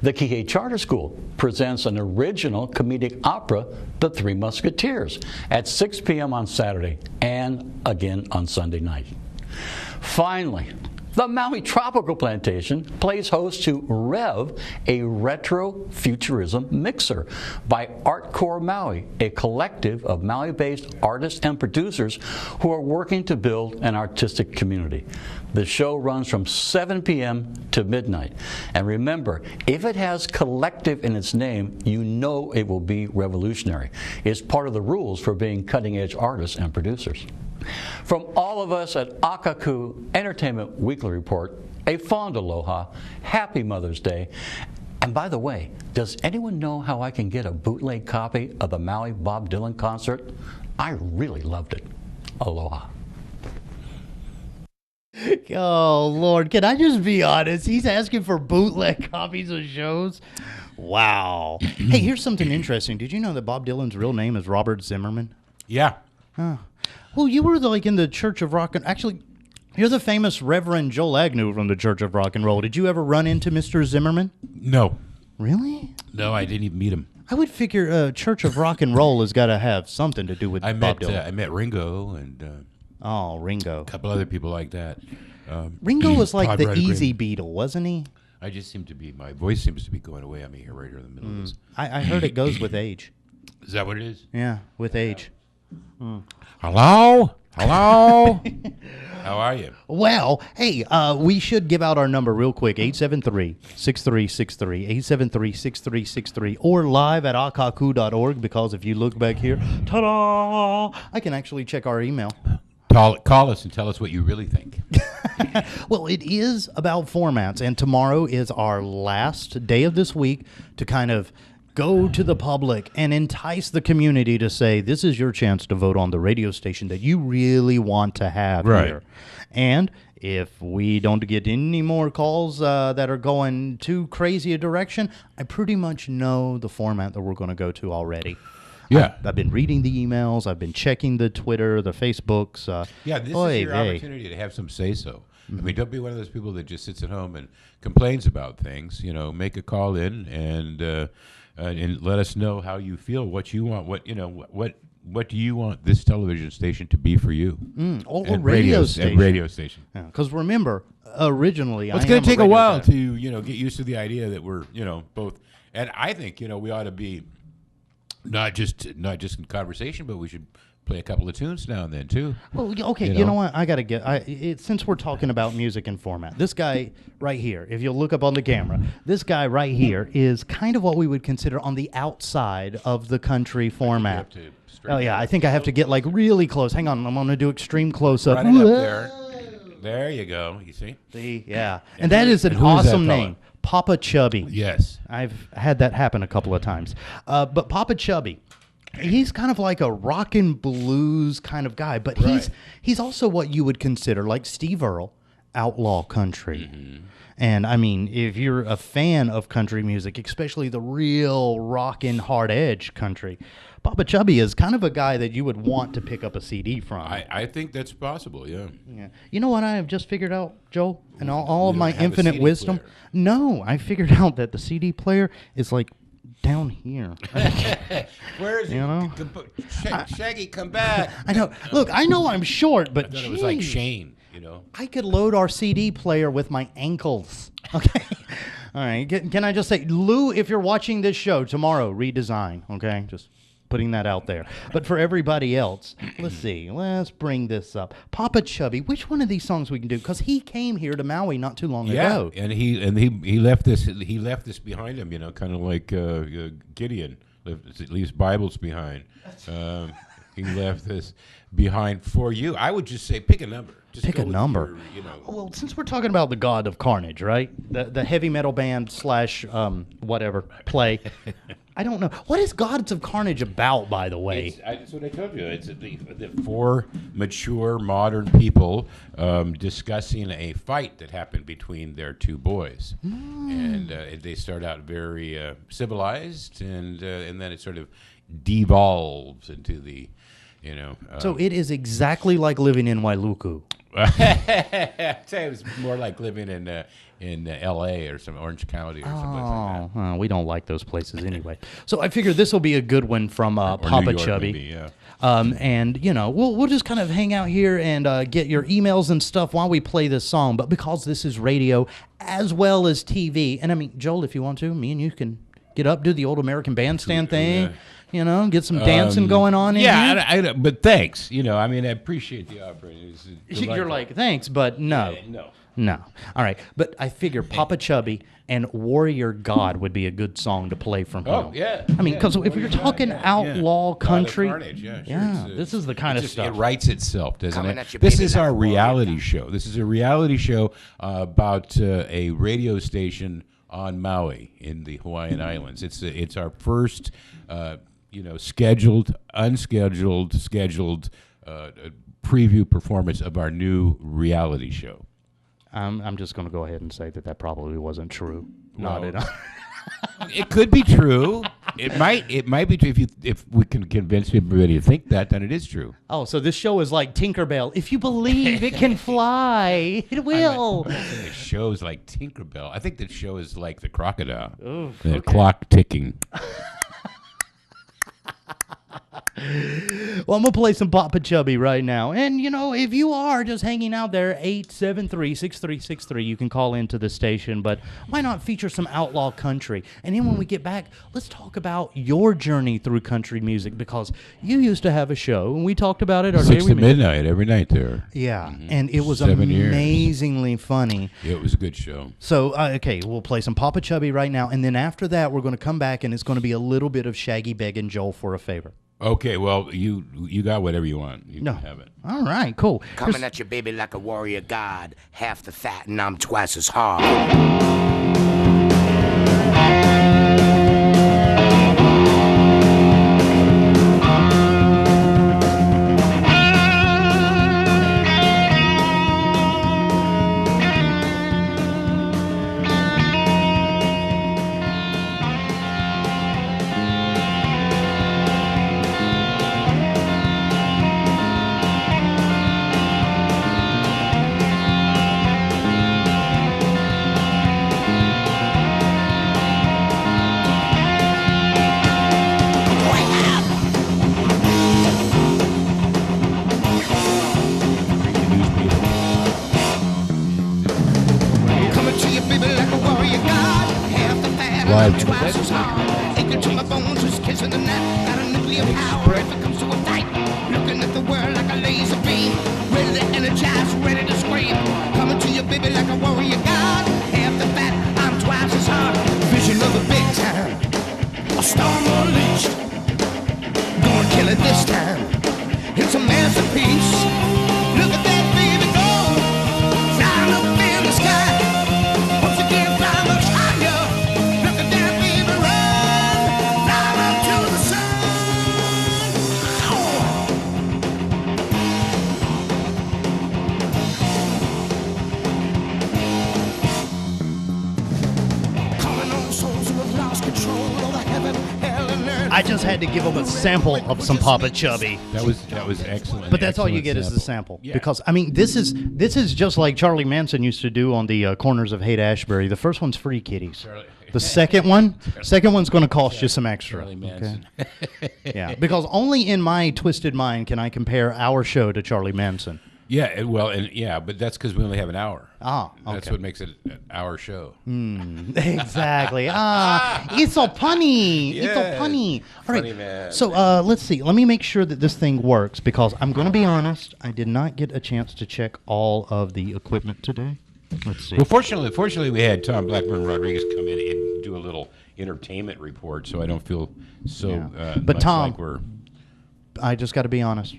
The Kihei Charter School presents an original comedic opera, The Three Musketeers, at 6 p.m. on Saturday and again on Sunday night. Finally, the Maui Tropical Plantation plays host to Rev, a retro futurism mixer by Artcore Maui, a collective of Maui-based artists and producers who are working to build an artistic community. The show runs from 7 p.m. to midnight. And remember, if it has collective in its name, you know it will be revolutionary. It's part of the rules for being cutting-edge artists and producers. From all of us at Akaku Entertainment Weekly Report, a fond aloha, happy Mother's Day. And by the way, does anyone know how I can get a bootleg copy of the Maui Bob Dylan concert? I really loved it. Aloha.
Oh, Lord, can I just be honest? He's asking for bootleg copies of shows. Wow. Hey, here's something interesting. Did you know that Bob Dylan's real name is Robert Zimmerman?
Yeah.
Huh. Well, you were like in the Church of Rock and actually, you're the famous Reverend Joel Agnew from the Church of Rock and Roll. Did you ever run into Mr. Zimmerman?
No.
Really?
No, I didn't even meet him.
I would figure Church of Rock and Roll has got to have something to do with Bob Dylan.
I met Ringo and
Ringo.
a couple other people like that.
Ringo was like
Todd
the
Rundgren.
easy Beatle, wasn't he?
I just seem to be, my voice seems to be going away on me here right here in the middle of this.
I heard it goes with age.
Is that what it is?
Yeah, with age.
Hello? Hello? How are you?
Well, hey, we should give out our number real quick, 873-6363, 873-6363, or live at akaku.org, because if you look back here, ta-da, I can actually check our email.
Call us and tell us what you really think.
Well, it is about formats, and tomorrow is our last day of this week to kind of go to the public and entice the community to say, this is your chance to vote on the radio station that you really want to have here. And if we don't get any more calls that are going too crazy a direction, I pretty much know the format that we're going to go to already.
Yeah.
I've been reading the emails. I've been checking the Twitter, the Facebooks.
Yeah, this is your opportunity to have some say-so. I mean, don't be one of those people that just sits at home and complains about things. You know, make a call in and let us know how you feel, what you want, what do you want this television station to be for you?
Or
and
radio station.
And radio station.
Because remember, originally,
it's going to take a while to get used to the idea that we're both. And I think we ought to be not just in conversation, but we should play a couple of tunes now and then too.
Well, okay, you know what? I gotta get. Since we're talking about music and format, this guy right here, if you'll look up on the camera, this guy right here is kind of what we would consider on the outside of the country format. Oh yeah, I think I have to get like really close. Hang on, I'm gonna do extreme close up.
Right up there. There you go. You see?
Yeah, and that is an awesome name. Papa Chubby.
Yes.
I've had that happen a couple of times. But Papa Chubby, he's kind of like a rock and blues kind of guy, but he's also what you would consider like Steve Earle, outlaw country. Mm-hmm. And I mean, if you're a fan of country music, especially the real rockin' hard edge country, Papa Chubby is kind of a guy that you would want to pick up a CD from.
I think that's possible, yeah.
You know what I have just figured out, Joel? And all of my infinite wisdom? Player. No, I figured out that the CD player is like down here.
Where is he? Shaggy, come back.
I know. Look, I know I'm short, but
I thought it was like Shane,
I could load our CD player with my ankles. Okay. All right. Can I just say, Lou, if you're watching this show tomorrow, redesign. Okay. Just putting that out there. But for everybody else, let's see. Let's bring this up. Papa Chubby, which one of these songs we can do? Because he came here to Maui not too long ago.
Yeah, and he left this behind him. Kind of like Gideon leaves Bibles behind. He left this behind for you. I would just say pick a number. Just
pick a number. Well, since we're talking about the God of Carnage, right? The heavy metal band / whatever play. I don't know. What is Gods of Carnage about, by the way?
That's what I told you. It's the four mature, modern people discussing a fight that happened between their two boys. And they start out very civilized, and then it sort of devolves into the,
So it is exactly like living in Wailuku.
I'd say it was more like living in L.A. or some Orange County or someplace like that.
We don't like those places anyway. So I figure this will be a good one from
Or
Papa
New York,
Chubby.
maybe, yeah.
And we'll just kind of hang out here and get your emails and stuff while we play this song. But because this is radio as well as TV, and I mean, Joel, if you want to, me and you can get up, do the old American Bandstand thing. Get some dancing going on in here.
But thanks. I appreciate the offer.
You're like, thanks, but no. No. All right. But I figure Papa Chubby and Warrior God would be a good song to play from him.
Oh, yeah.
I mean, because if you're talking outlaw country,
Carnage, sure.
this is the kind of stuff.
It writes itself, doesn't it? This is our reality show. This is a reality show about a radio station on Maui in the Hawaiian Islands. It's our first scheduled, unscheduled, scheduled preview performance of our new reality show.
I'm just going to go ahead and say that probably wasn't true.
Well,
Not at all.
It could be true. It might be true if we can convince everybody to think that, then it is true.
Oh, so this show is like Tinkerbell. If you believe it can fly, it will.
I think the show is like Tinkerbell. I think the show is like the crocodile.
Ooh,
the clock ticking.
Well, I'm going to play some Papa Chubby right now. And, if you are just hanging out there, 873-6363, you can call into the station. But why not feature some outlaw country? And then when we get back, let's talk about your journey through country music, because you used to have a show, and we talked about it.
6 to midnight every night there.
Yeah, and it was
7 years.
amazingly funny.
It was a good show.
So, okay, we'll play some Papa Chubby right now. And then after that, we're going to come back, and it's going to be a little bit of Shaggy begging Joel for a favor.
Okay, well, you got whatever you want. You
No.
can have it.
All right, cool.
Coming at you, baby, like a warrior god. Half the fat, and I'm twice as hard.
Live.
Twice as hard. Take it to my bones, just kissing the net. Got a nuclear power if it comes to a fight. Looking at the world like a laser beam. Ready to energize, ready to scream. Coming to you, baby, like a warrior god. Half the fat, I'm twice as hard. Vision of a big time. A storm unleashed. Gonna kill it this time. It's a masterpiece. Look at that baby go. Flying up in the sky. Once again, fly much higher. Look at that baby run. Flying up to the sun. Calling on souls who have lost control over heaven, hell, and earth.
I just had to give them a sample of some Papa Chubby.
That was excellent.
But that's all you
Excellent
get is the sample.
Yeah.
Because, I mean, this is just like Charlie Manson used to do on the corners of Haight-Ashbury. The first one's free kitties. The second one's going to cost you some extra.
Charlie Manson.
Yeah, because only in my twisted mind can I compare our show to Charlie Manson.
Yeah, but that's because we only have an hour.
Ah,
That's
okay.
what makes it our show.
Exactly. It's so punny. It's so
Yeah.
punny. All right.
Funny man.
So let's see. Let me make sure that this thing works, because I'm going to be honest. I did not get a chance to check all of the equipment today. Let's see.
Well, fortunately, we had Tom Blackburn Rodriguez come in and do a little entertainment report, so I don't feel so.
Yeah. But
much
Tom-
like we're
I just got to be honest.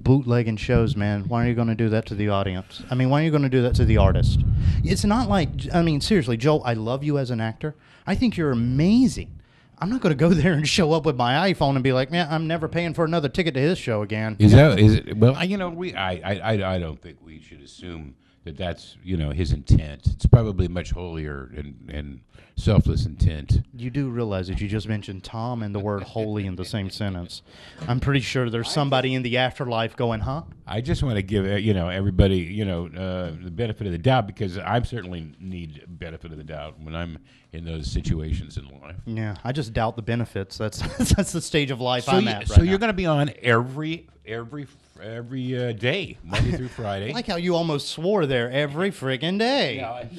Bootlegging shows, man. Why are you going to do that to the audience? I mean, why are you going to do that to the artist? It's not like, I mean, seriously, Joel, I love you as an actor. I think you're amazing. I'm not going to go there and show up with my iPhone and be like, man, I'm never paying for another ticket to his show again.
Is it? Well, I don't think we should assume that's his intent. It's probably much holier and selfless intent.
You do realize that you just mentioned Tom and the word holy in the same sentence. I'm pretty sure there's somebody in the afterlife going, huh?
I just want to give everybody the benefit of the doubt, because I certainly need benefit of the doubt when I'm in those situations in life.
Yeah, I just doubt the benefits. That's the stage of life I'm at right
So
now.
you're going to be on every day, Monday through Friday.
I like how you almost swore there, every friggin' day.
No, I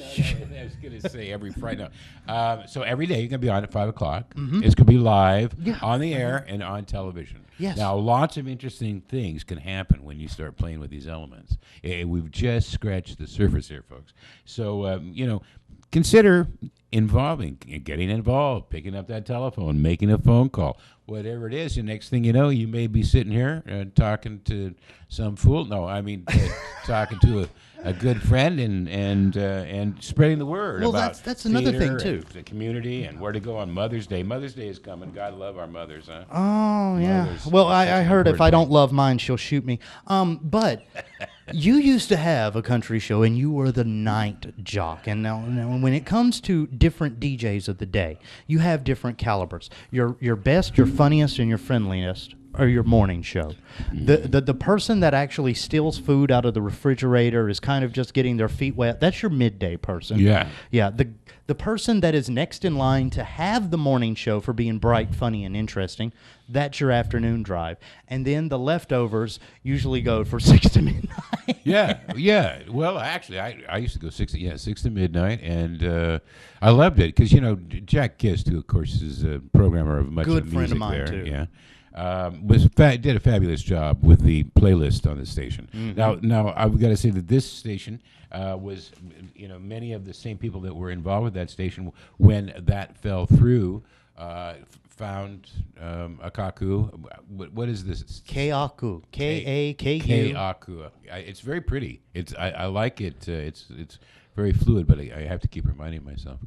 was going to say every Friday. No. So every day you're going to be on at 5 o'clock. Mm-hmm. It's going to be live on the air and on television.
Yes.
Now, lots of interesting things can happen when you start playing with these elements. We've just scratched the surface here, folks. So, consider getting involved, picking up that telephone, making a phone call, whatever it is. The next thing you know, you may be sitting here talking to some fool. No, I mean talking to a good friend and spreading the word.
Well,
about
that's another thing
theater
too.
and the community and where to go on Mother's Day. Mother's Day is coming. God love our mothers, huh?
Oh yeah.
Mothers,
Well, I heard if I
important
don't love mine, she'll shoot me. But you used to have a country show, and you were the night jock. And now when it comes to different DJs of the day, you have different calibers. Your best, your funniest, and your friendliest are your morning show. The person that actually steals food out of the refrigerator is kind of just getting their feet wet. That's your midday person.
Yeah.
Yeah. The person that is next in line to have the morning show for being bright, funny, and interesting, that's your afternoon drive. And then the leftovers usually go for 6 to midnight.
Yeah. Well, actually, I used to go 6 to midnight, and I loved it because Jack Gist, who of course is a programmer of much
Good
of
friend
music
of mine,
there,
too.
Yeah, did a fabulous job with the playlist on the station.
Mm-hmm.
Now I've got to say that this station was, many of the same people that were involved with that station when that fell through. Found Akaku. What is this?
KNUQ. K-A-K-U.
KNUQ. It's very pretty. I like it. It's very fluid, but I have to keep reminding myself.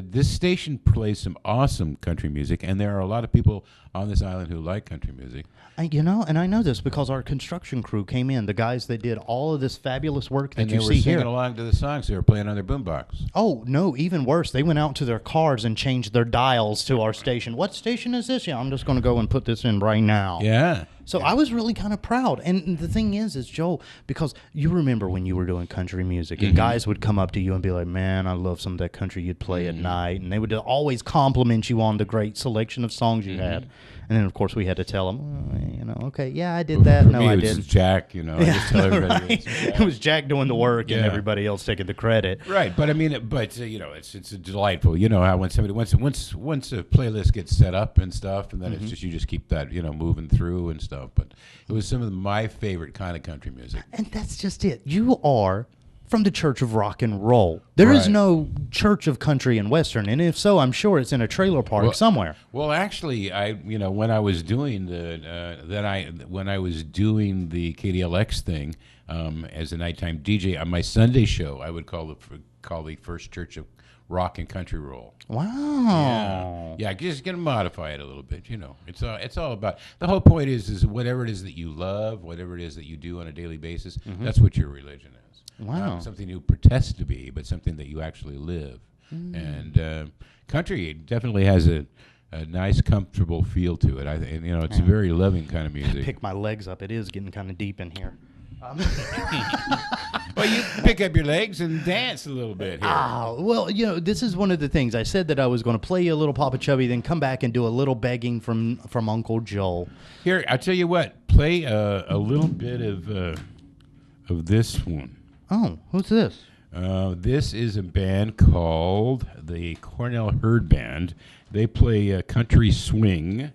This station plays some awesome country music, and there are a lot of people on this island who like country music.
And I know this because our construction crew came in, the guys that did all of this fabulous work that
And
you
they were
see
singing
here.
along to the songs they were playing on their boombox.
Oh, no, even worse. They went out to their cars and changed their dials to our station. What station is this? Yeah, I'm just going to go and put this in right now.
Yeah.
So I was really kind of proud. And the thing is Joel, because you remember when you were doing country music and guys would come up to you and be like, man, I love some of that country you'd play at night. And they would always compliment you on the great selection of songs you had. And then, of course, we had to tell them, okay, yeah, I did that.
For
No,
me,
I
it was
didn't.
just Jack, I just tell everybody.
Right?
It's Jack.
It was Jack doing the work and
Yeah.
everybody else taking the credit.
Right, but I mean, it's delightful. You know how when somebody once a playlist gets set up and stuff, and then it's just you just keep that moving through and stuff. But it was some of my favorite kind of country music.
And that's just it. You are from the Church of Rock and Roll. There is
Right.
no Church of Country and Western, and if so, I'm sure it's in a trailer park somewhere.
Well, actually, when I was doing the KDLX thing as a nighttime DJ on my Sunday show, I would call the First Church of Rock and Country Roll.
Wow.
Yeah, just gonna modify it a little bit. It's all about the whole point is whatever it is that you love, whatever it is that you do on a daily basis. That's what your religion is.
Wow.
Not something you protest to be, but something that you actually live. And country definitely has a nice, comfortable feel to it. It's a very loving kind of music.
Pick my legs up. It is getting kind of deep in here.
Well, you pick up your legs and dance a little bit here.
Well, this is one of the things. I said that I was going to play you a little Papa Chubby, then come back and do a little begging from Uncle Joel.
Here, I'll tell you what. Play a little bit of this one.
Oh, who's this?
This is a band called the Cornell Herd Band. They play country swing.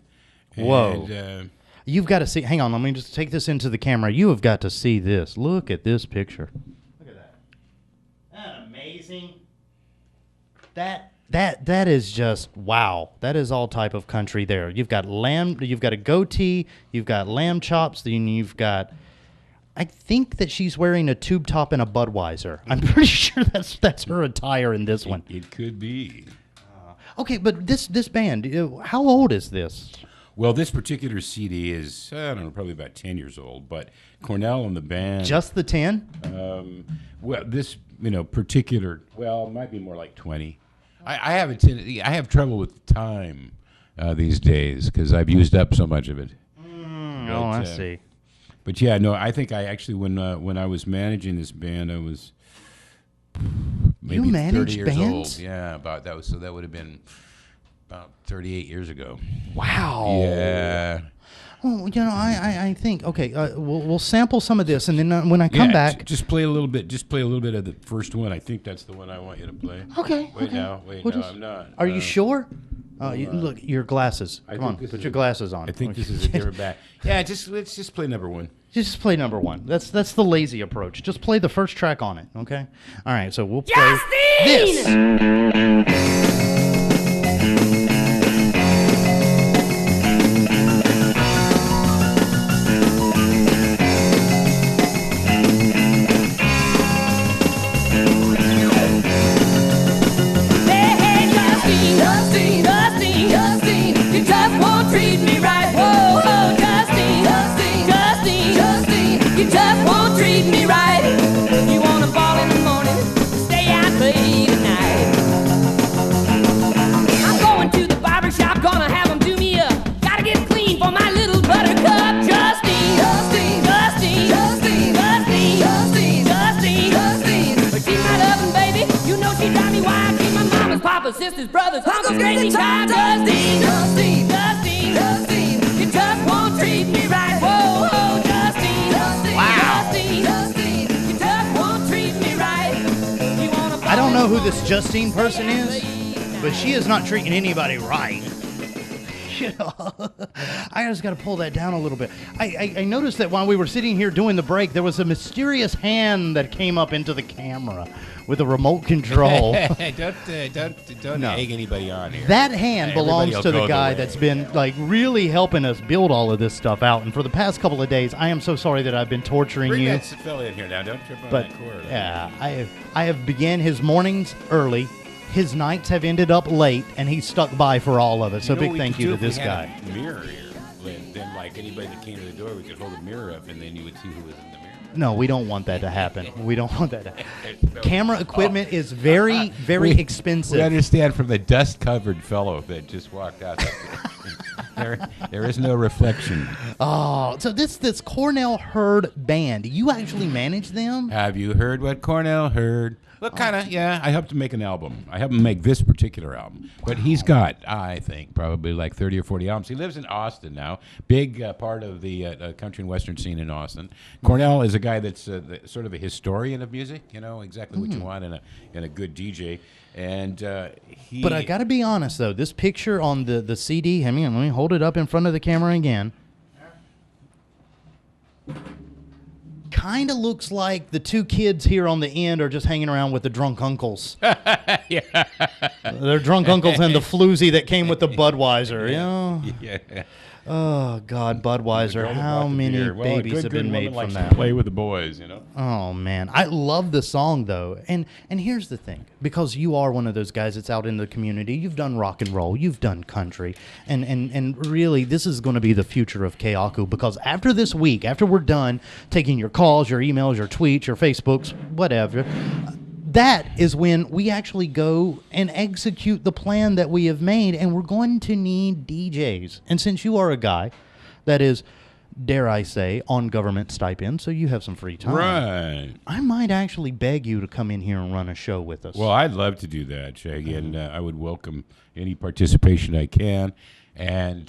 Whoa.
And,
You've got to see. Hang on, let me just take this into the camera. You have got to see this. Look at this picture. Look at that. Isn't that amazing? That is just wow. That is all type of country there. You've got a goatee, you've got lamb chops, then you've got, I think that she's wearing a tube top and a Budweiser. I'm pretty sure that's her attire in this one.
it could be.
Okay, but this band, how old is this?
Well, this particular CD is, I don't know, probably about 10 years old, but Cornell and the band.
Just the 10?
Well, this, particular, well, it might be more like 20. I have trouble with time these days because I've used up so much of it.
I see.
But yeah, no, I think I actually, when I was managing this band, I was maybe 30 years
bands?
old. Yeah, about that was, so that would have been about 38 years ago.
Wow.
Yeah.
Well, I think we'll sample some of this, and then when I come back,
just play a little bit. Just play a little bit of the first one. I think that's the one I want you to play.
Okay.
Wait, no, I'm not.
Are you sure? Look, your glasses. Come on, put your glasses on.
I think this is a different back. Yeah, let's just play number one.
Just play number one. That's the lazy approach. Just play the first track on it, okay? All right, so we'll play this.
Sisters, brothers, uncles, great time. Justine, you just won't treat me right. Whoa, Justine,
Wow.
Justine, you just won't treat me right.
I don't know who this Justine person is, but she is not treating anybody right. I just got to pull that down a little bit. I noticed that while we were sitting here doing the break, there was a mysterious hand that came up into the camera with a remote control.
Don't egg anybody on here.
That hand belongs to the guy that's been really helping us build all of this stuff out. And for the past couple of days, I am so sorry that I've been torturing
Bring
you.
that fella in here now. Don't trip on that cord.
Yeah, I have began his mornings early. His nights have ended up late, and he's stuck by for all of it. So big thank you to this guy.
A mirror here. Then, anybody that came to the door, we could hold a mirror up, and then you would see who was in the mirror.
No, we don't want that to happen. We don't want that to happen. Camera equipment is very, very expensive.
We understand from the dust-covered fellow that just walked out. There is no reflection.
Oh, so this Cornell Hurd band, you actually manage them?
Have you heard what Cornell heard? Look, kind of, yeah. I helped him make an album. I helped him make this particular album. But he's got, I think, probably like 30 or 40 albums. He lives in Austin now, big part of the country and western scene in Austin. Cornell is a guy that's sort of a historian of music, exactly what you want in a good DJ. And he.
But I got to be honest, though. This picture on the CD, let me hold it up in front of the camera again. Kind of looks like the two kids here on the end are just hanging around with the drunk uncles.
Yeah.
They're drunk uncles and the floozy that came with the Budweiser.
Yeah.
Oh, God, Budweiser. How many babies have been made from that?
Play with the boys,
Oh, man. I love the song, though. And here's the thing. Because you are one of those guys that's out in the community. You've done rock and roll. You've done country. And really, this is going to be the future of KNUQ. Because after this week, after we're done taking your calls, your emails, your tweets, your Facebooks, whatever, that is when we actually go and execute the plan that we have made, and we're going to need DJs. And since you are a guy that is, dare I say, on government stipend, so you have some free time.
Right.
I might actually beg you to come in here and run a show with us.
Well, I'd love to do that, Shaggy, and I would welcome any participation I can. And,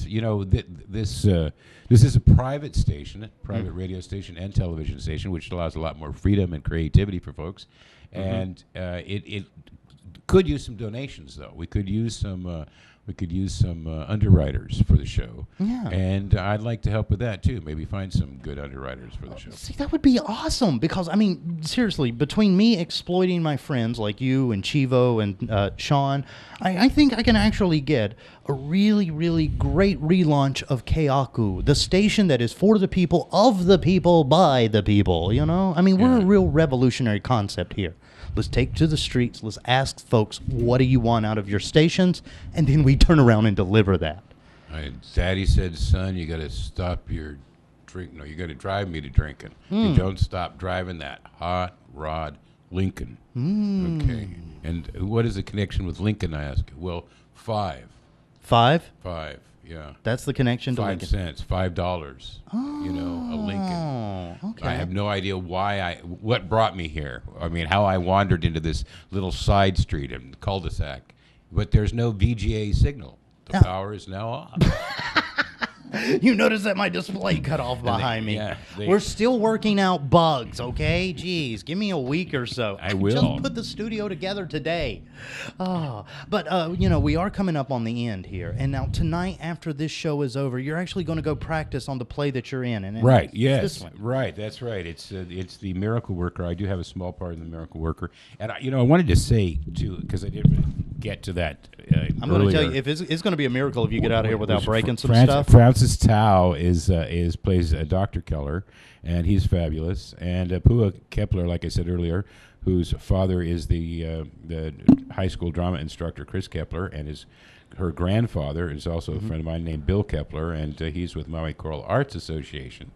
this is a private station, a private radio station and television station, which allows a lot more freedom and creativity for folks. And it could use some donations, though. We could use some underwriters for the show.
Yeah.
And I'd like to help with that too. Maybe find some good underwriters for the show.
See, that would be awesome because, seriously, between me exploiting my friends like you and Chivo and Sean, I think I can actually get a really, really great relaunch of KNUQ, the station that is for the people, of the people, by the people, We're a real revolutionary concept here. Let's take to the streets. Let's ask folks, what do you want out of your stations? And then we turn around and deliver that.
Daddy said, son, you got to stop your drink. No, you got to drive me to drinking. You don't stop driving that hot rod Lincoln. Okay. And what is the connection with Lincoln, I ask? Well, 5.
5?
5, yeah.
That's the connection to
5
Lincoln.
cents, $5. You know, a Lincoln.
Oh, okay.
I have no idea what brought me here. I mean, how I wandered into this little side street and cul-de-sac. But there's no VGA signal. The power is now off.
You notice that my display cut off behind me.
Yeah,
We're still working out bugs, okay? Jeez, give me a week or so.
I will.
Just put the studio together today. But we are coming up on the end here. And now tonight, after this show is over, you're actually going to go practice on the play that you're in. And
Right,
it's
yes.
this one.
Right, that's right. It's the Miracle Worker. I do have a small part in the Miracle Worker. And, I wanted to say, too, because I didn't get to that
I'm going to tell you, if it's going to be a miracle if you get out of here without breaking some stuff.
Francis Tao plays Dr. Keller, and he's fabulous. And Pua Kepler, like I said earlier, whose father is the high school drama instructor, Chris Kepler, and her grandfather is also a friend of mine named Bill Kepler, and he's with Maui Choral Arts Association.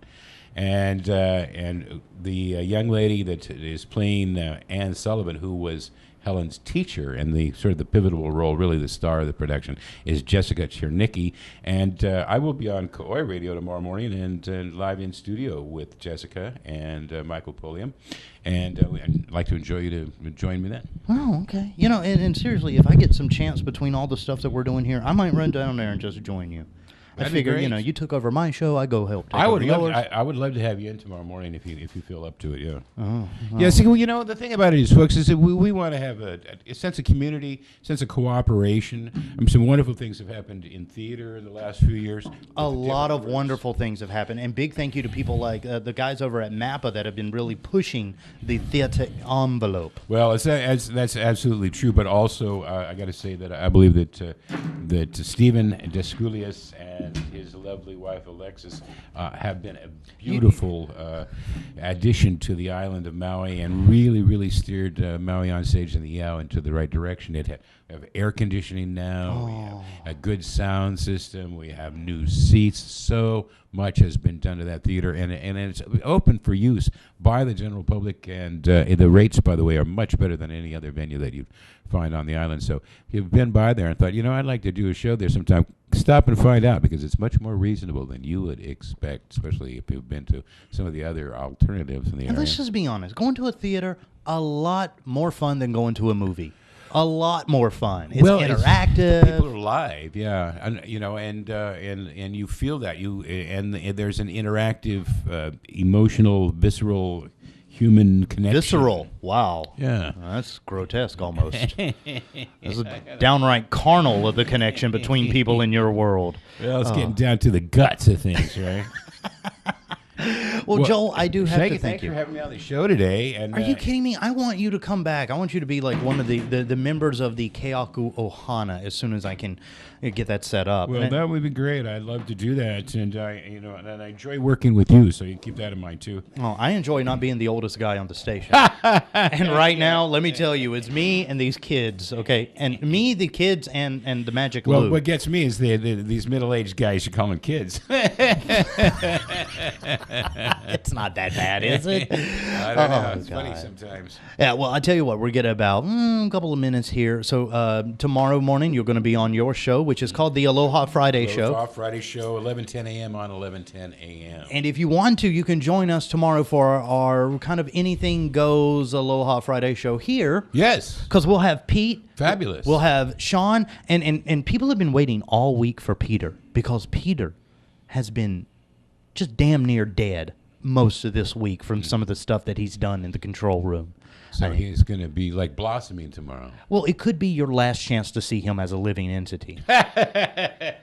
And the young lady that is playing Anne Sullivan, who was Helen's teacher and the pivotal role, really the star of the production, is Jessica Chernicki. And I will be on Kauai Radio tomorrow morning and live in studio with Jessica and Michael Polium. And I'd like to enjoy you to join me then.
Oh, okay. And seriously, if I get some chance between all the stuff that we're doing here, I might run down there and just join you.
That'd
I figure,
be great.
you took over my show, I go help take over yours.
I would love to have you in tomorrow morning if you feel up to it, yeah. Yeah, see, the thing about it is, folks, is that we want to have a sense of community, sense of cooperation. Some wonderful things have happened in theater in the last few years.
A lot of wonderful things have happened, and big thank you to people like the guys over at MAPPA that have been really pushing the theater envelope.
Well, that's absolutely true, but also I got to say that I believe that Stephen Desculius and his lovely wife Alexis have been a beautiful addition to the island of Maui, and really steered Maui on stage and the Iao into the right direction. We have air conditioning now. We have a good sound system. We have new seats. So much has been done to that theater, and it's open for use by the general public. And the rates, by the way, are much better than any other venue that you'd find on the island. So if you've been by there and thought, I'd like to do a show there sometime, stop and find out, because it's much more reasonable than you would expect, especially if you've been to some of the other alternatives in the area.
And let's just be honest, going to a theater, a lot more fun than going to a movie. A lot more fun. It's interactive.
People are live, yeah, and and you feel that and there's an interactive, emotional, visceral, human connection.
Visceral. Wow.
Yeah.
That's grotesque almost. That's a downright carnal of the connection between people in your world.
Well, it's getting down to the guts of things, right?
Well, Joel, I do have
Shaggy,
to thank
thanks
you.
for having me on the show today. And
Are you kidding me? I want you to come back. I want you to be like one of the members of the Keaku Ohana as soon as I can get that set up.
Well, that would be great. I'd love to do that, and I enjoy working with you. So you can keep that in mind too.
Oh, I enjoy not being the oldest guy on the station. And right now, let me tell you, it's me and these kids. Okay, and me, the kids, and the Magic Lou.
Well, what gets me is these middle-aged guys. You call them kids.
It's not that bad, is it?
I don't know. It's funny sometimes.
Yeah, well, I tell you what, we're getting about a couple of minutes here. So tomorrow morning, you're going to be on your show, which is called the Aloha Friday Show.
Aloha Friday Show, 11:10 a.m. on 11:10 a.m.
And if you want to, you can join us tomorrow for our kind of anything goes Aloha Friday Show here.
Yes.
Because we'll have Pete.
Fabulous.
We'll have Sean. And people have been waiting all week for Peter, because Peter has been just damn near dead most of this week from some of the stuff that he's done in the control room.
So he's going to be like blossoming tomorrow.
Well, it could be your last chance to see him as a living entity. I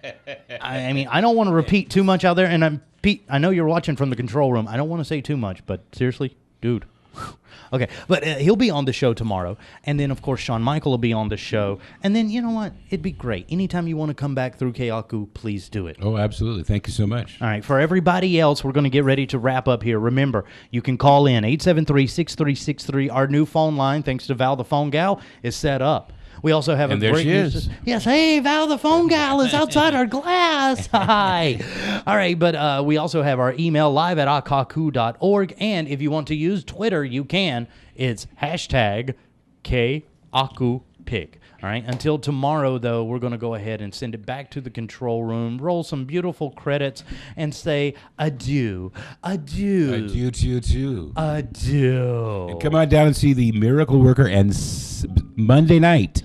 mean, I don't want to repeat too much out there. And Pete, I know you're watching from the control room. I don't want to say too much, but seriously, dude. Okay, but he'll be on the show tomorrow. And then, of course, Shawn Michael will be on the show. And then, you know what? It'd be great. Anytime you want to come back through Keaku, please do it.
Oh, absolutely. Thank you so much.
All right, for everybody else, we're going to get ready to wrap up here. Remember, you can call in 873-6363. Our new phone line, thanks to Val the Phone Gal, is set up. We also have
And
a
there
great
she
news.
is.
Yes, hey, Val, the phone gal is outside our glass. Hi. All right, but we also have our email live@akaku.org, and if you want to use Twitter, you can. It's hashtag KAkuPick. All right, until tomorrow, though, we're going to go ahead and send it back to the control room, roll some beautiful credits, and say adieu, adieu,
Adieu, adieu.
adieu.
And come on down and see the Miracle Worker and Monday night,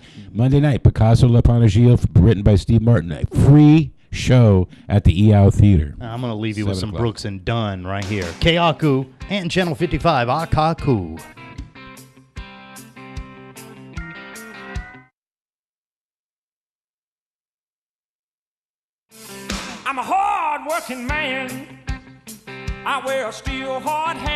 Picasso La Panagio, written by Steve Martin. A free show at the EOW Theater.
I'm going to leave you with
7
some
o'clock.
Brooks and Dunn right here. Keaku and Channel 55, Akaku.
I'm a hard-working man. I wear a steel hard hat.